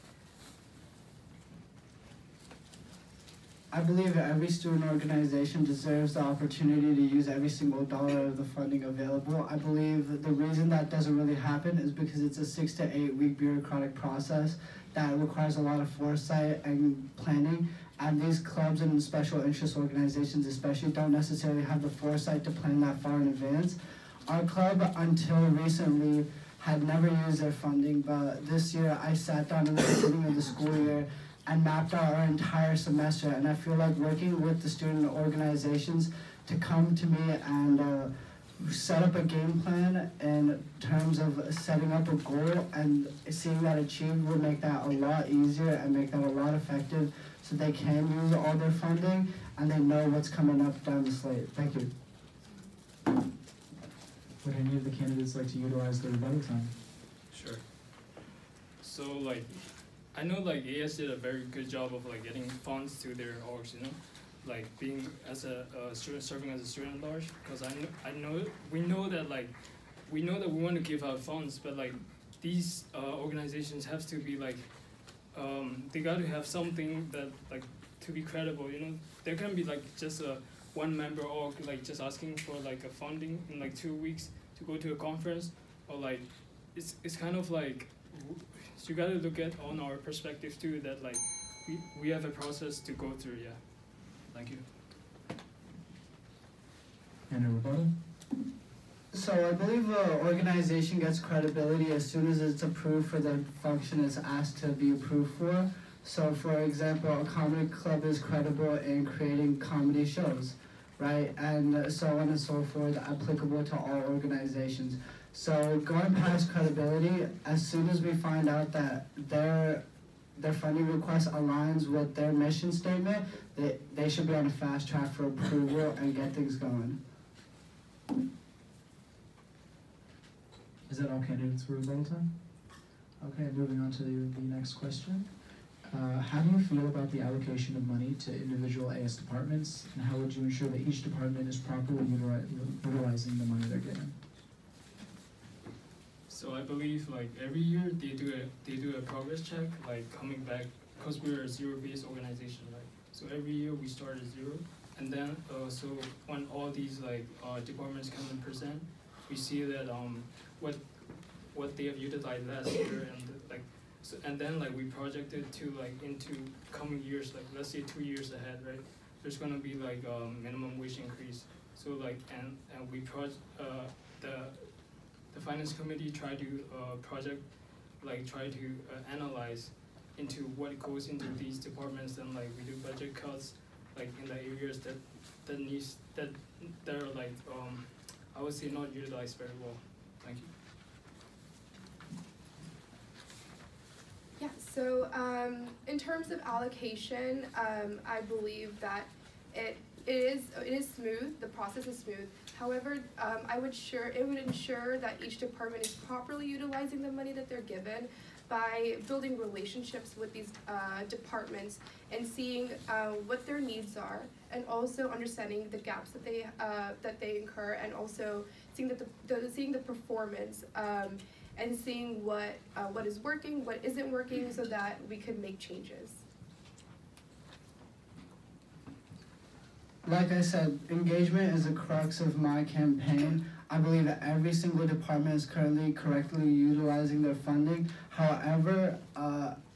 I believe every student organization deserves the opportunity to use every single dollar of the funding available. I believe the reason that doesn't really happen is because it's a 6 to 8 week bureaucratic process that requires a lot of foresight and planning. And these clubs and special interest organizations especially don't necessarily have the foresight to plan that far in advance. Our club, until recently, had never used their funding, but this year I sat down in the beginning of the school year and mapped out our entire semester, and I feel like working with the student organizations to come to me and set up a game plan in terms of setting up a goal and seeing that achieved will make that a lot easier and make that a lot effective, so they can use all their funding and they know what's coming up down the slate. Thank you. Would any of the candidates like to utilize their rebuttal time? Sure. So like, I know like AS did a very good job of like getting funds to their orgs, you know, like being as a student, serving as a student at large. Because we know that we want to give out funds, but like these organizations have to be like, they got to have something that like to be credible, you know. There can be like just a one member or like just asking for like a funding in like 2 weeks to go to a conference, or like it's kind of like, so you gotta look at on our perspective too, that like we have a process to go through. Yeah. Thank you. And a rebuttal? So I believe an organization gets credibility as soon as it's approved for the function it's asked to be approved for. So for example, a comedy club is credible in creating comedy shows, right? And so on and so forth, applicable to all organizations. So going past credibility, as soon as we find out that their funding request aligns with their mission statement, they should be on a fast track for approval and get things going. Is that all candidates for rebuttal time? Okay, moving on to the next question. How do you feel about the allocation of money to individual AS departments, and how would you ensure that each department is properly utilizing the money they're given? So I believe like every year they do a progress check, like coming back, because we're a zero-based organization, right? So every year we start at zero, and then so when all these like departments come and present, we see that what they have utilized last year, and like so, and then like we project it to like into coming years, like let's say 2 years ahead, right? There's gonna be like a minimum wage increase. So like and we the finance committee try to try to analyze into what goes into these departments, and like we do budget cuts like in the areas that are like I would say not utilized very well. Thank you. Yeah, so in terms of allocation, I believe that it is smooth, the process is smooth. However, it would ensure that each department is properly utilizing the money that they're given by building relationships with these departments and seeing what their needs are, and also understanding the gaps that they incur, and also seeing the performance and seeing what is working, what isn't working, so that we could make changes. Like I said, engagement is the crux of my campaign. I believe that every single department is currently correctly utilizing their funding. However,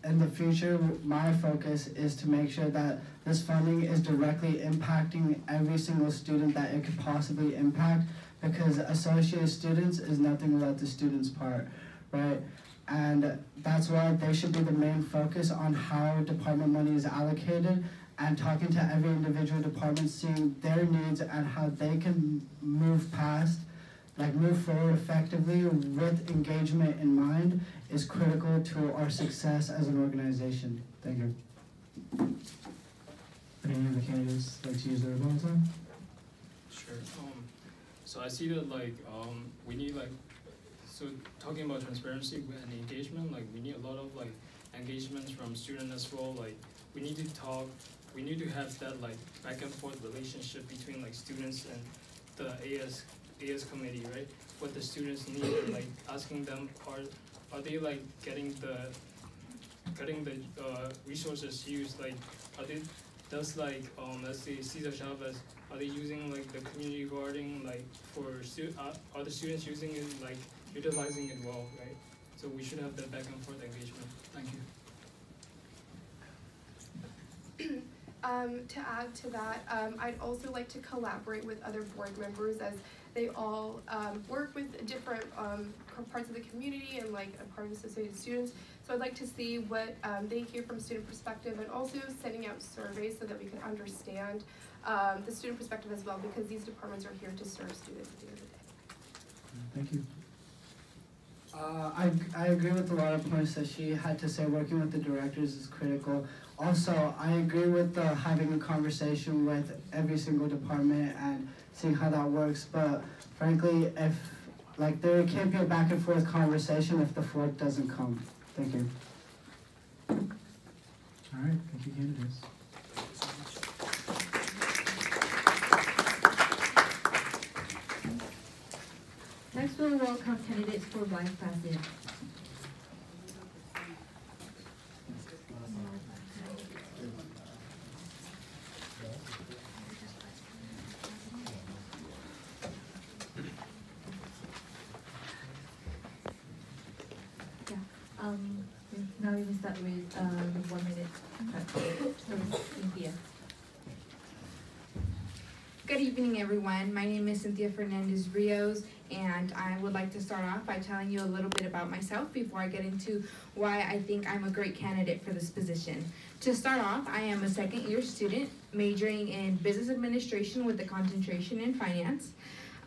in the future, my focus is to make sure that this funding is directly impacting every single student that it could possibly impact, because associate students is nothing without the student's part, right? And that's why they should be the main focus on how department money is allocated, and talking to every individual department, seeing their needs and how they can move forward effectively with engagement in mind is critical to our success as an organization. Thank you. Any of the candidates like to use their rebuttal time? Sure. So I see that like we need like, so talking about transparency and engagement, like we need a lot of like engagements from students as well. Like we need to talk. We need to have that like back and forth relationship between like students and the AS committee, right? What the students need, and like asking them, are they like getting the resources used? Like does like let's say Cesar Chavez, are they using like the community garden like for are the students using it, like utilizing it well, right? So we should have that back and forth engagement. Thank you. To add to that, I'd also like to collaborate with other board members, as they all work with different parts of the community and like a part of associated students. So I'd like to see what they hear from student perspective, and also sending out surveys so that we can understand the student perspective as well, because these departments are here to serve students at the end of the day. Thank you. I agree with a lot of points that she had to say. Working with the directors is critical. Also, I agree with having a conversation with every single department and seeing how that works. But frankly, there can't be a back and forth conversation if the fork doesn't come. Thank you. All right, thank you, candidates. Next, we'll welcome candidates for Vice President. Now we will start with the 1 minute. So, Cynthia. Good evening, everyone. My name is Cynthia Fernandez Rios, and I would like to start off by telling you a little bit about myself before I get into why I think I'm a great candidate for this position. To start off, I am a second-year student majoring in business administration with a concentration in finance.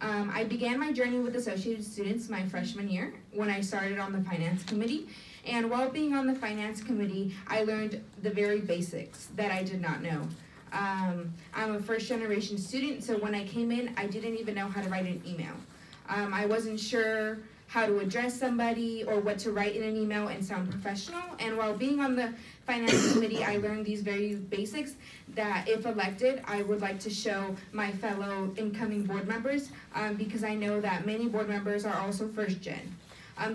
I began my journey with Associated Students my freshman year when I started on the finance committee. And while being on the finance committee, I learned the very basics that I did not know. I'm a first-generation student, so when I came in, I didn't even know how to write an email. I wasn't sure how to address somebody or what to write in an email and sound professional. And while being on the finance committee, I learned these very basics that if elected, I would like to show my fellow incoming board members because I know that many board members are also first-gen.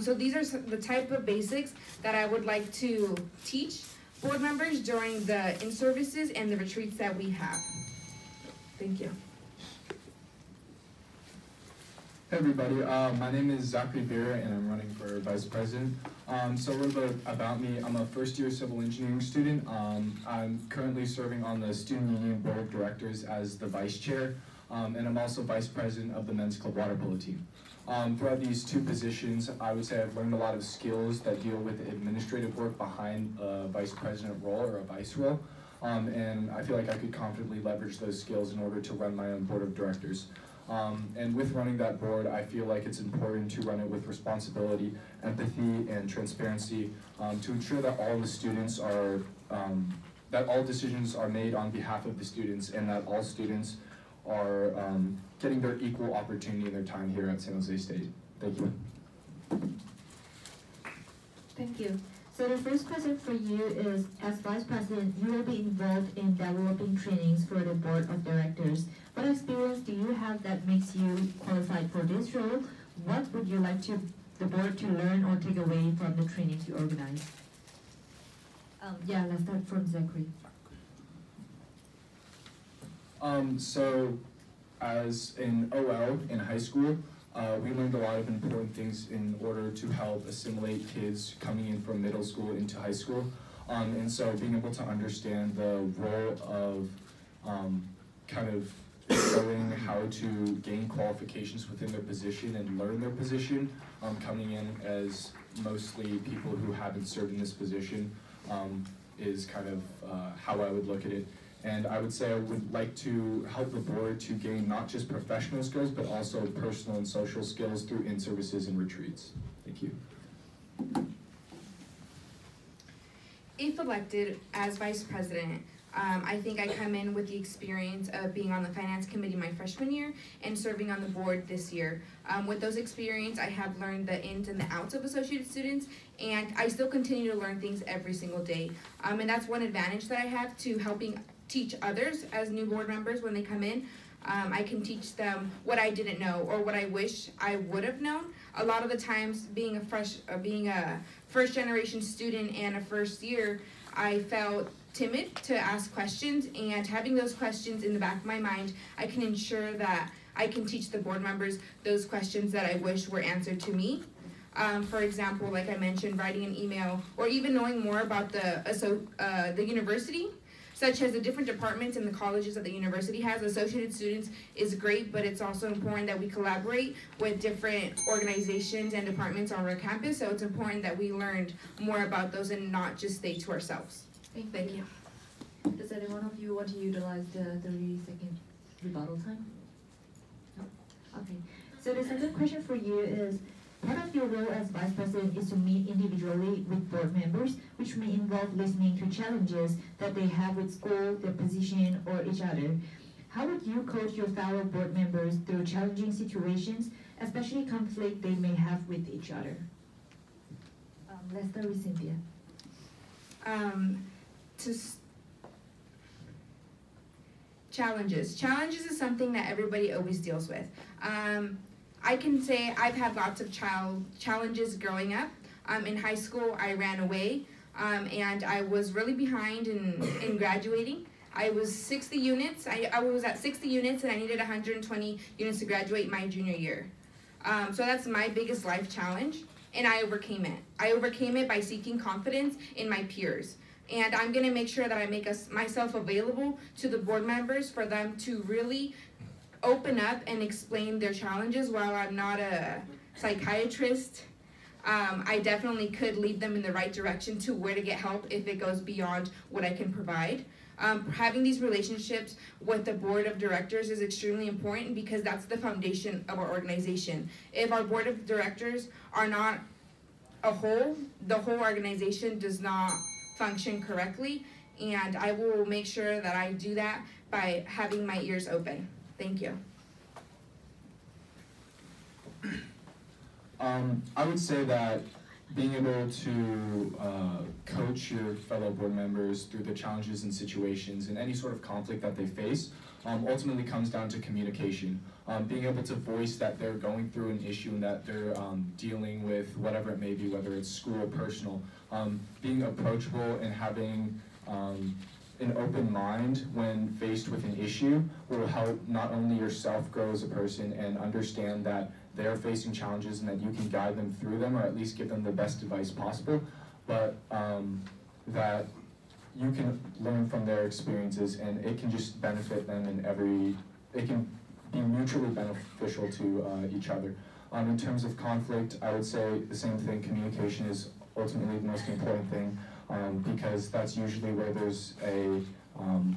So these are the type of basics that I would like to teach board members during the in-services and the retreats that we have. Thank you. Hey everybody, my name is Zachary Beer and I'm running for Vice President. So a little bit about me, I'm a first-year civil engineering student. I'm currently serving on the Student Union Board of Directors as the Vice Chair, and I'm also Vice President of the Men's Club Water Polo team. Throughout these two positions, I would say I've learned a lot of skills that deal with administrative work behind a Vice President role or a Vice role, and I feel like I could confidently leverage those skills in order to run my own Board of Directors. And with running that board, I feel like it's important to run it with responsibility, empathy, and transparency to ensure that all the students are, that all decisions are made on behalf of the students and that all students are getting their equal opportunity in their time here at San Jose State. Thank you. Thank you. So the first question for you is, as Vice President, you will be involved in developing trainings for the Board of Directors. What experience do you have that makes you qualified for this role? What would you like the board to learn or take away from the trainings you organize? Yeah, let's start from Zachary. So as an OL in high school, we learned a lot of important things in order to help assimilate kids coming in from middle school into high school. And so being able to understand the role of kind of showing how to gain qualifications within their position and learn their position, coming in as mostly people who haven't served in this position is kind of how I would look at it. And I would say I would like to help the board to gain not just professional skills, but also personal and social skills through in-services and retreats. Thank you. If elected as Vice President, I think I come in with the experience of being on the Finance Committee my freshman year and serving on the board this year. With those experience, I have learned the ins and the outs of Associated Students, and I still continue to learn things every single day. And that's one advantage that I have to helping teach others as new board members when they come in. I can teach them what I didn't know or what I wish I would have known. A lot of the times, being a first-generation student and a first year, I felt timid to ask questions, and having those questions in the back of my mind, I can ensure that I can teach the board members those questions that I wish were answered to me. For example, like I mentioned, writing an email or even knowing more about the university, such as the different departments and the colleges that the university has. Associated Students is great, but it's also important that we collaborate with different organizations and departments on our campus, so it's important that we learned more about those and not just stay to ourselves. Thank you. Does anyone of you want to utilize the 30-second rebuttal time? No? Okay. So the second question for you is, part of your role as Vice President is to meet individually with board members, which may involve listening to challenges that they have with school, their position, or each other. How would you coach your fellow board members through challenging situations, especially conflict they may have with each other? Let's start with Cynthia. Challenges is something that everybody always deals with. I can say I've had lots of challenges growing up. In high school, I ran away, and I was really behind in graduating. I was 60 units. I was at 60 units, and I needed 120 units to graduate my junior year. So that's my biggest life challenge. and I overcame it. I overcame it by seeking confidence in my peers. And I'm gonna make sure that I make myself available to the board members for them to really open up and explain their challenges. While I'm not a psychiatrist, I definitely could lead them in the right direction to where to get help if it goes beyond what I can provide. Having these relationships with the board of directors is extremely important because that's the foundation of our organization. If our board of directors are not a whole, the whole organization does not function correctly, and I will make sure that I do that by having my ears open. Thank you. I would say that being able to coach your fellow board members through the challenges and situations and any sort of conflict that they face ultimately comes down to communication. Being able to voice that they're going through an issue and that they're dealing with whatever it may be, whether it's school or personal. Being approachable and having an open mind when faced with an issue will help not only yourself grow as a person and understand that they're facing challenges and that you can guide them through them or at least give them the best advice possible, but that you can learn from their experiences and it can just benefit them in it can be mutually beneficial to each other. In terms of conflict, I would say the same thing. Communication is ultimately the most important thing because that's usually where there's a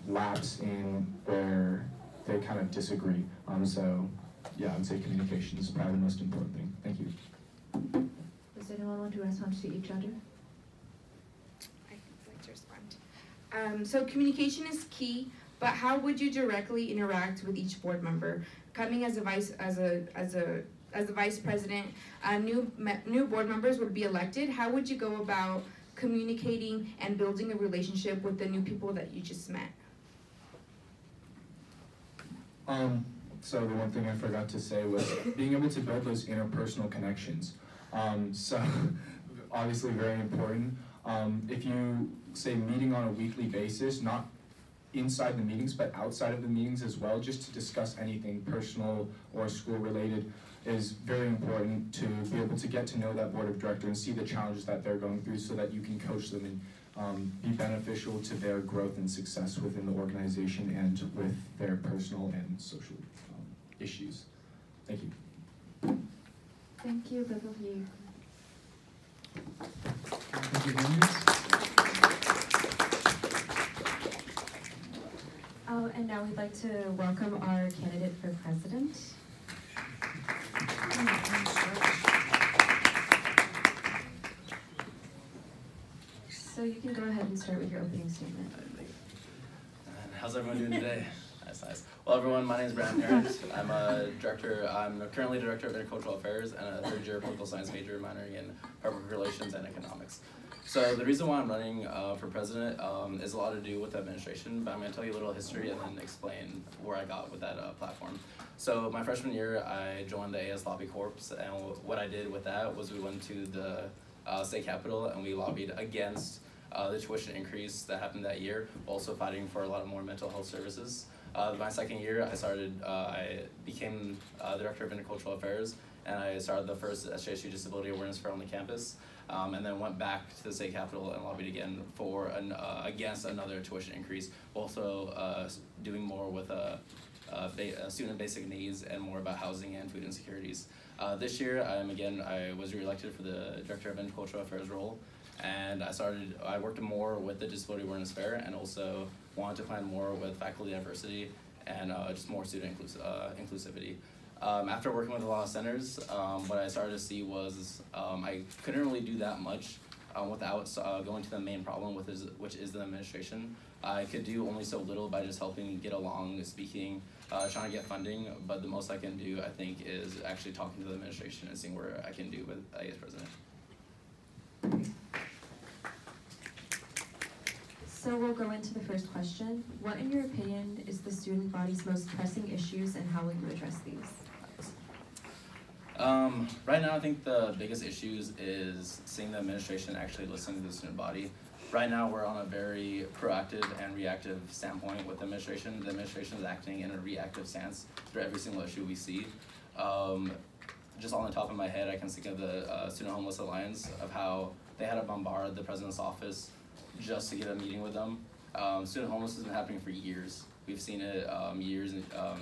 lapse in where they kind of disagree. So yeah, I would say communication is probably the most important thing. Thank you. Does anyone want to respond to each other? I'd like to respond. So communication is key, but how would you directly interact with each board member? Coming as a vice president, new board members would be elected. How would you go about communicating and building a relationship with the new people that you just met? So the one thing I forgot to say was being able to build those interpersonal connections. So obviously very important. If you say meeting on a weekly basis, not inside the meetings but outside of the meetings as well, just to discuss anything personal or school related, is very important to be able to get to know that board of directors and see the challenges that they're going through so that you can coach them and be beneficial to their growth and success within the organization and with their personal and social issues. Thank you. Thank you, both of you. Thank you very much. Oh, and now we'd like to welcome our candidate for president. So you can go ahead and start with your opening statement. How's everyone doing today? Nice. Well, everyone, my name is Brandon Harris. I'm currently director of intercultural affairs and a third-year political science major minoring in public relations and economics. So the reason why I'm running for president is a lot to do with administration, but I'm going to tell you a little history and then explain where I got with that platform. So my freshman year, I joined the AS Lobby Corps, and what I did with that was we went to the state capitol and we lobbied against the tuition increase that happened that year, also fighting for a lot of more mental health services. My second year, I became director of intercultural affairs, and I started the first SJSU Disability Awareness Fair on the campus, and then went back to the state capitol and lobbied again for against another tuition increase, also doing more with student basic needs and more about housing and food insecurities. This year, I was reelected for the director of intercultural affairs role, and I worked more with the Disability Awareness Fair and also wanted to plan more with faculty diversity and just more student inclusivity. After working with a lot of centers, what I started to see was I couldn't really do that much without going to the main problem, which is the administration. I could do only so little by just helping get along, speaking, trying to get funding, but the most I can do, I think, is actually talking to the administration and seeing where I can do with as president. So we'll go into the first question. What, in your opinion, is the student body's most pressing issues, and how will you address these? Right now, I think the biggest issues is seeing the administration actually listening to the student body. Right now, we're on a very proactive and reactive standpoint with the administration. The administration is acting in a reactive stance through every single issue we see. just on the top of my head, I can think of the Student Homeless Alliance, of how they had to bombard the president's office just to get a meeting with them. Student homelessness has been happening for years. We've seen it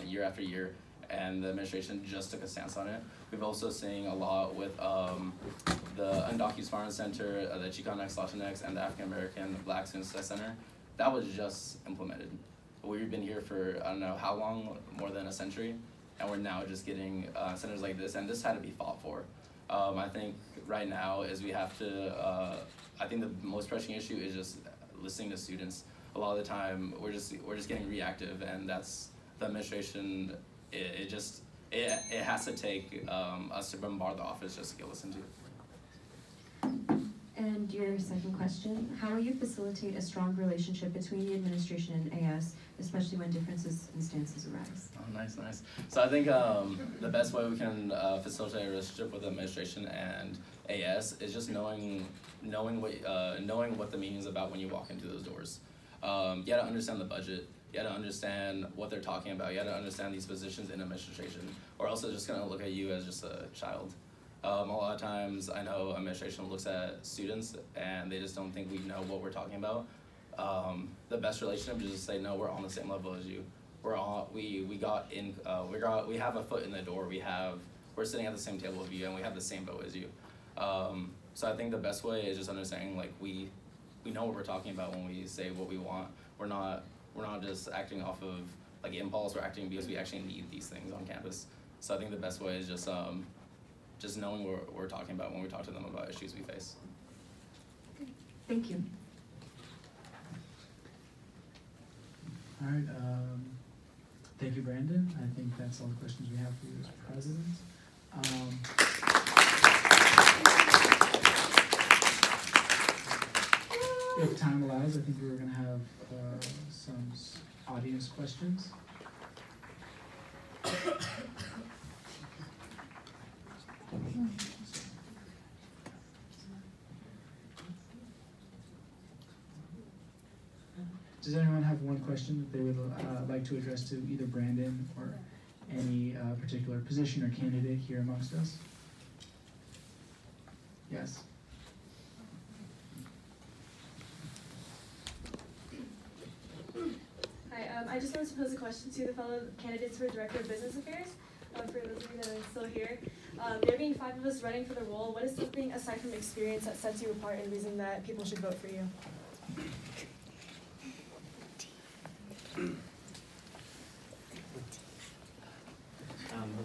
year after year, and the administration just took a stance on it. We've also seen a lot with the undocumented Spartan Center, the Chicanx, Latinx, and the African American Black Student Success Center. That was just implemented. We've been here for, I don't know how long, more than a century, and we're now just getting centers like this, and this had to be fought for. I think right now is we have to, I think the most pressing issue is just listening to students. A lot of the time, we're just getting reactive, and that's the administration. It has to take us to bombard the office just to get listened to. And your second question, how will you facilitate a strong relationship between the administration and AS, especially when differences in stances arise? Oh, nice, nice. So I think the best way we can facilitate a relationship with the administration and AS is just knowing what the meeting is about when you walk into those doors. You gotta understand the budget. You gotta understand what they're talking about. You gotta understand these positions in administration, or else they're just gonna look at you as just a child. A lot of times, I know administration looks at students and they just don't think we know what we're talking about. The best relationship is just say, no, we're on the same level as you. We have a foot in the door. We're sitting at the same table with you, and we have the same boat as you. So I think the best way is just understanding, like, we know what we're talking about when we say what we want. We're not just acting off of like impulse. We're acting because we actually need these things on campus. So I think the best way is just knowing what we're talking about when we talk to them about issues we face. Thank you. All right, thank you, Brandon. I think that's all the questions we have for you as president. If time allows, I think we're going to have some audience questions. Does anyone have one question that they would like to address to either Brandon or any particular position or candidate here amongst us? Yes. Hi, I just wanted to pose a question to the fellow candidates for Director of Business Affairs. For those of you that are still here, there being 5 of us running for the role, what is something aside from experience that sets you apart and reason that people should vote for you?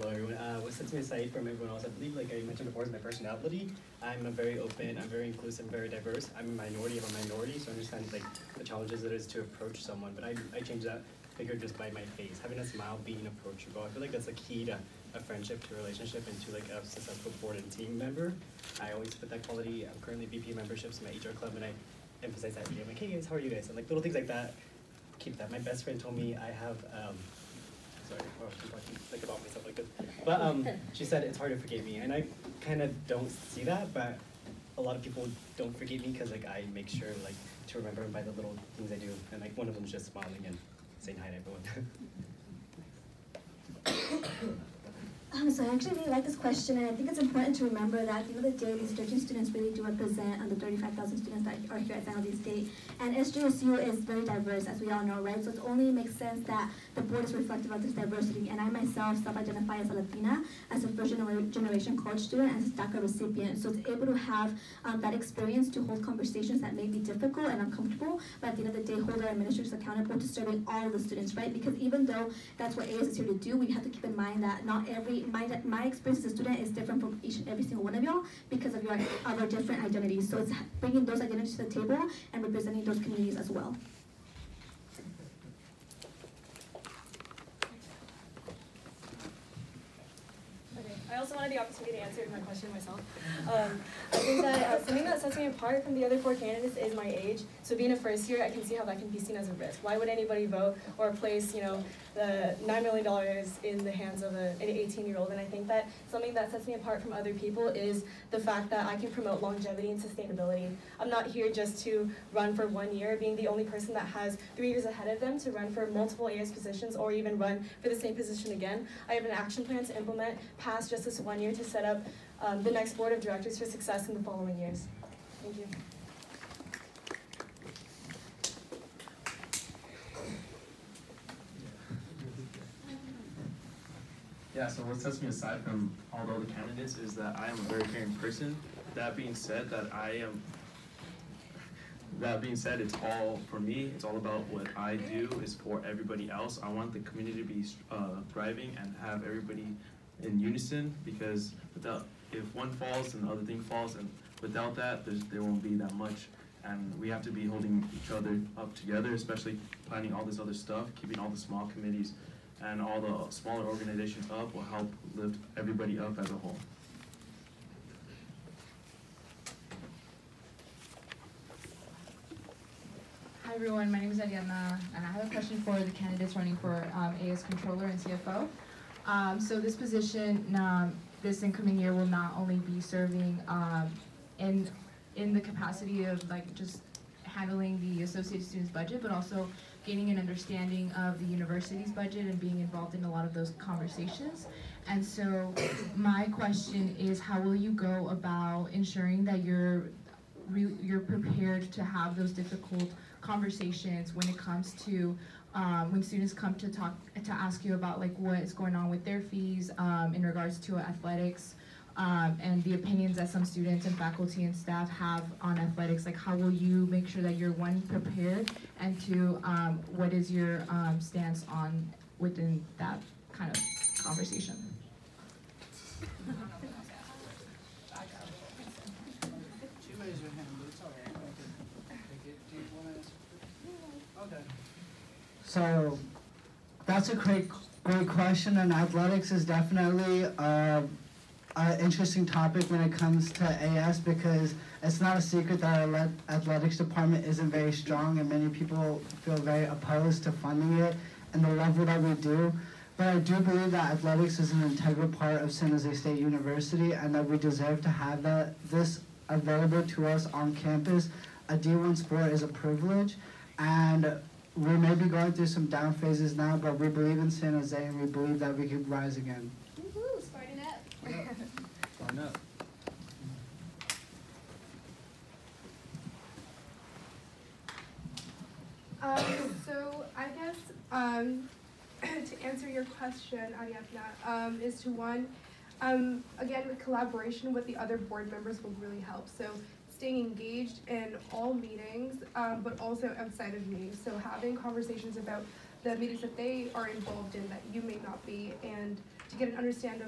Hello everyone. What sets me aside from everyone else, I believe, like I mentioned before, is my personality. I'm very open, I'm very inclusive, very diverse. I'm a minority of a minority, so I understand like the challenges it is to approach someone, but I changed that figure just by my face. Having a smile, being approachable. I feel like that's a key to a friendship, to a relationship, and to like a successful board and team member. I always put that quality. I'm currently VP memberships in my HR club, and I emphasize that. I'm like, hey guys, how are you guys? And like little things like that, keep that. My best friend told me I have, sorry, I was talking like about myself like this. But she said it's hard to forgive me, and I kind of don't see that, but a lot of people don't forgive me because like I make sure like to remember by the little things I do, and like one of them is just smiling and saying hi to everyone. So I actually really like this question, and I think it's important to remember that at the end of the day, these 13 students really do represent the 35,000 students that are here at San Jose State. And SJSU is very diverse, as we all know, right? So it only makes sense that the board is reflective of this diversity. And I myself self-identify as a Latina, as a first-generation college student, and as a DACA recipient. So it's able to have that experience to hold conversations that may be difficult and uncomfortable, but at the end of the day, hold our administrators accountable to serving all of the students, right? Because even though that's what AS is here to do, we have to keep in mind that not every my experience as a student is different from each and every single one of y'all because of our different identities. So it's bringing those identities to the table and representing those communities as well. I also wanted the opportunity to answer my question myself. I think that something that sets me apart from the other 4 candidates is my age. So being a first year, I can see how that can be seen as a risk. Why would anybody vote or place, the $9 million in the hands of an 18-year-old. And I think that something that sets me apart from other people is the fact that I can promote longevity and sustainability. I'm not here just to run for 1 year, being the only person that has 3 years ahead of them to run for multiple AS positions or even run for the same position again. I have an action plan to implement past just this 1 year to set up the next board of directors for success in the following years. Thank you. Yeah, so what sets me aside from all the other candidates is that I am a very caring person. That being said, it's all for me. It's all about what I do is for everybody else. I want the community to be thriving and have everybody in unison, because if one falls, then the other thing falls, and without that, there won't be that much. And we have to be holding each other up together, especially planning all this other stuff, keeping all the small committees and all the smaller organizations up will help lift everybody up as a whole. Hi everyone, my name is Ariana, and I have a question for the candidates running for AS Controller and CFO. So this position, this incoming year, will not only be serving in the capacity of like just handling the Associated Students budget, but also gaining an understanding of the university's budget and being involved in a lot of those conversations. And so my question is, how will you go about ensuring that you're prepared to have those difficult conversations when it comes to when students come to ask you about like what is going on with their fees in regards to athletics, and the opinions that some students and faculty and staff have on athletics? Like, how will you make sure that you're, one, prepared, and two, what is your stance on within that kind of conversation? So that's a great question, and athletics is definitely an interesting topic when it comes to AS, because it's not a secret that our athletics department isn't very strong, and many people feel very opposed to funding it and the level that we do. But I do believe that athletics is an integral part of San Jose State University, and that we deserve to have this available to us on campus. A D1 sport is a privilege, and we may be going through some down phases now, but we believe in San Jose, and we believe that we can rise again. Woohoo, Spartan up. Spartan up. So I guess to answer your question, Ariadna, is to one, again, with collaboration with the other board members will really help. So staying engaged in all meetings, but also outside of meetings. So having conversations about the meetings that they are involved in that you may not be, and to get an understanding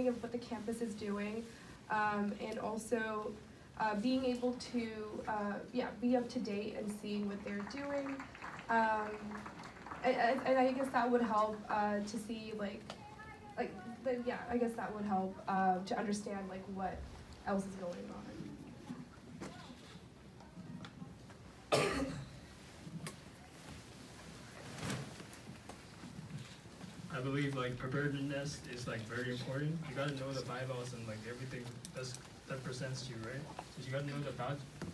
of what the campus is doing, and also being able to be up to date and seeing what they're doing. And I guess that would help to see I guess that would help to understand like what else is going on. I believe like preparedness is like very important. You gotta know the bylaws and like everything that presents you, right? So you gotta know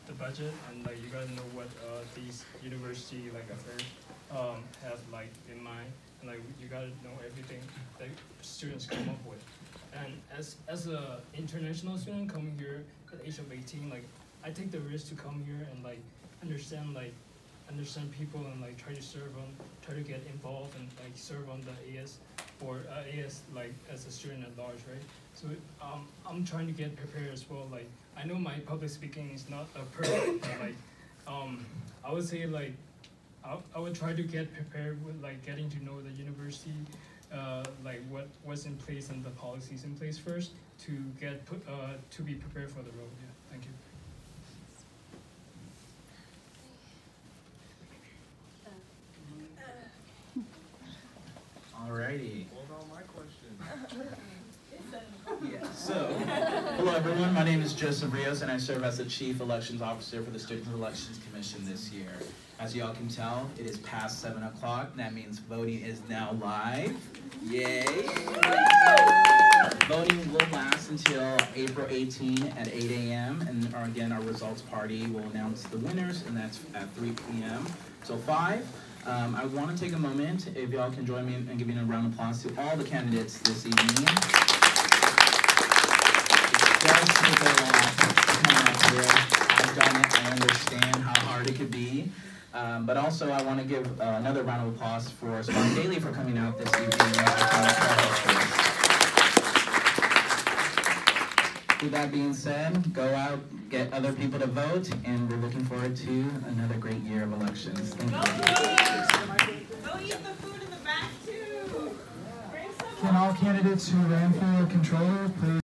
the budget, and like you gotta know what these university like affairs have like in mind, and like you gotta know everything that students come up with. And as a international student coming here at the age of 18, like I take the risk to come here and like understand people and like try to get involved and like serve on the AS or AS like as a student at large, right? So I'm trying to get prepared as well. Like I know my public speaking is not perfect, but like I would say like I would try to get prepared with like getting to know the university, like what's in place and the policies in place first to get to be prepared for the role. Yeah, thank you. Alrighty. Hold on my question. Yeah. So, hello everyone, my name is Joseph Rios and I serve as the Chief Elections Officer for the Student Elections Commission this year. As y'all can tell, it is past 7 o'clock, that means voting is now live. Yay! Voting will last until April 18 at 8 a.m. and again, our results party will announce the winners, and that's at 3 p.m. So 5. I want to take a moment, if y'all can join me in giving a round of applause to all the candidates this evening. It does take a lot coming up here. I've done it, I understand how hard it could be. But also I want to give another round of applause for Spartan Daily for coming out this evening. With that being said, go out, get other people to vote, and we're looking forward to another great year of elections. Thank you. Go eat the food in the back too. Can all candidates who ran for controller please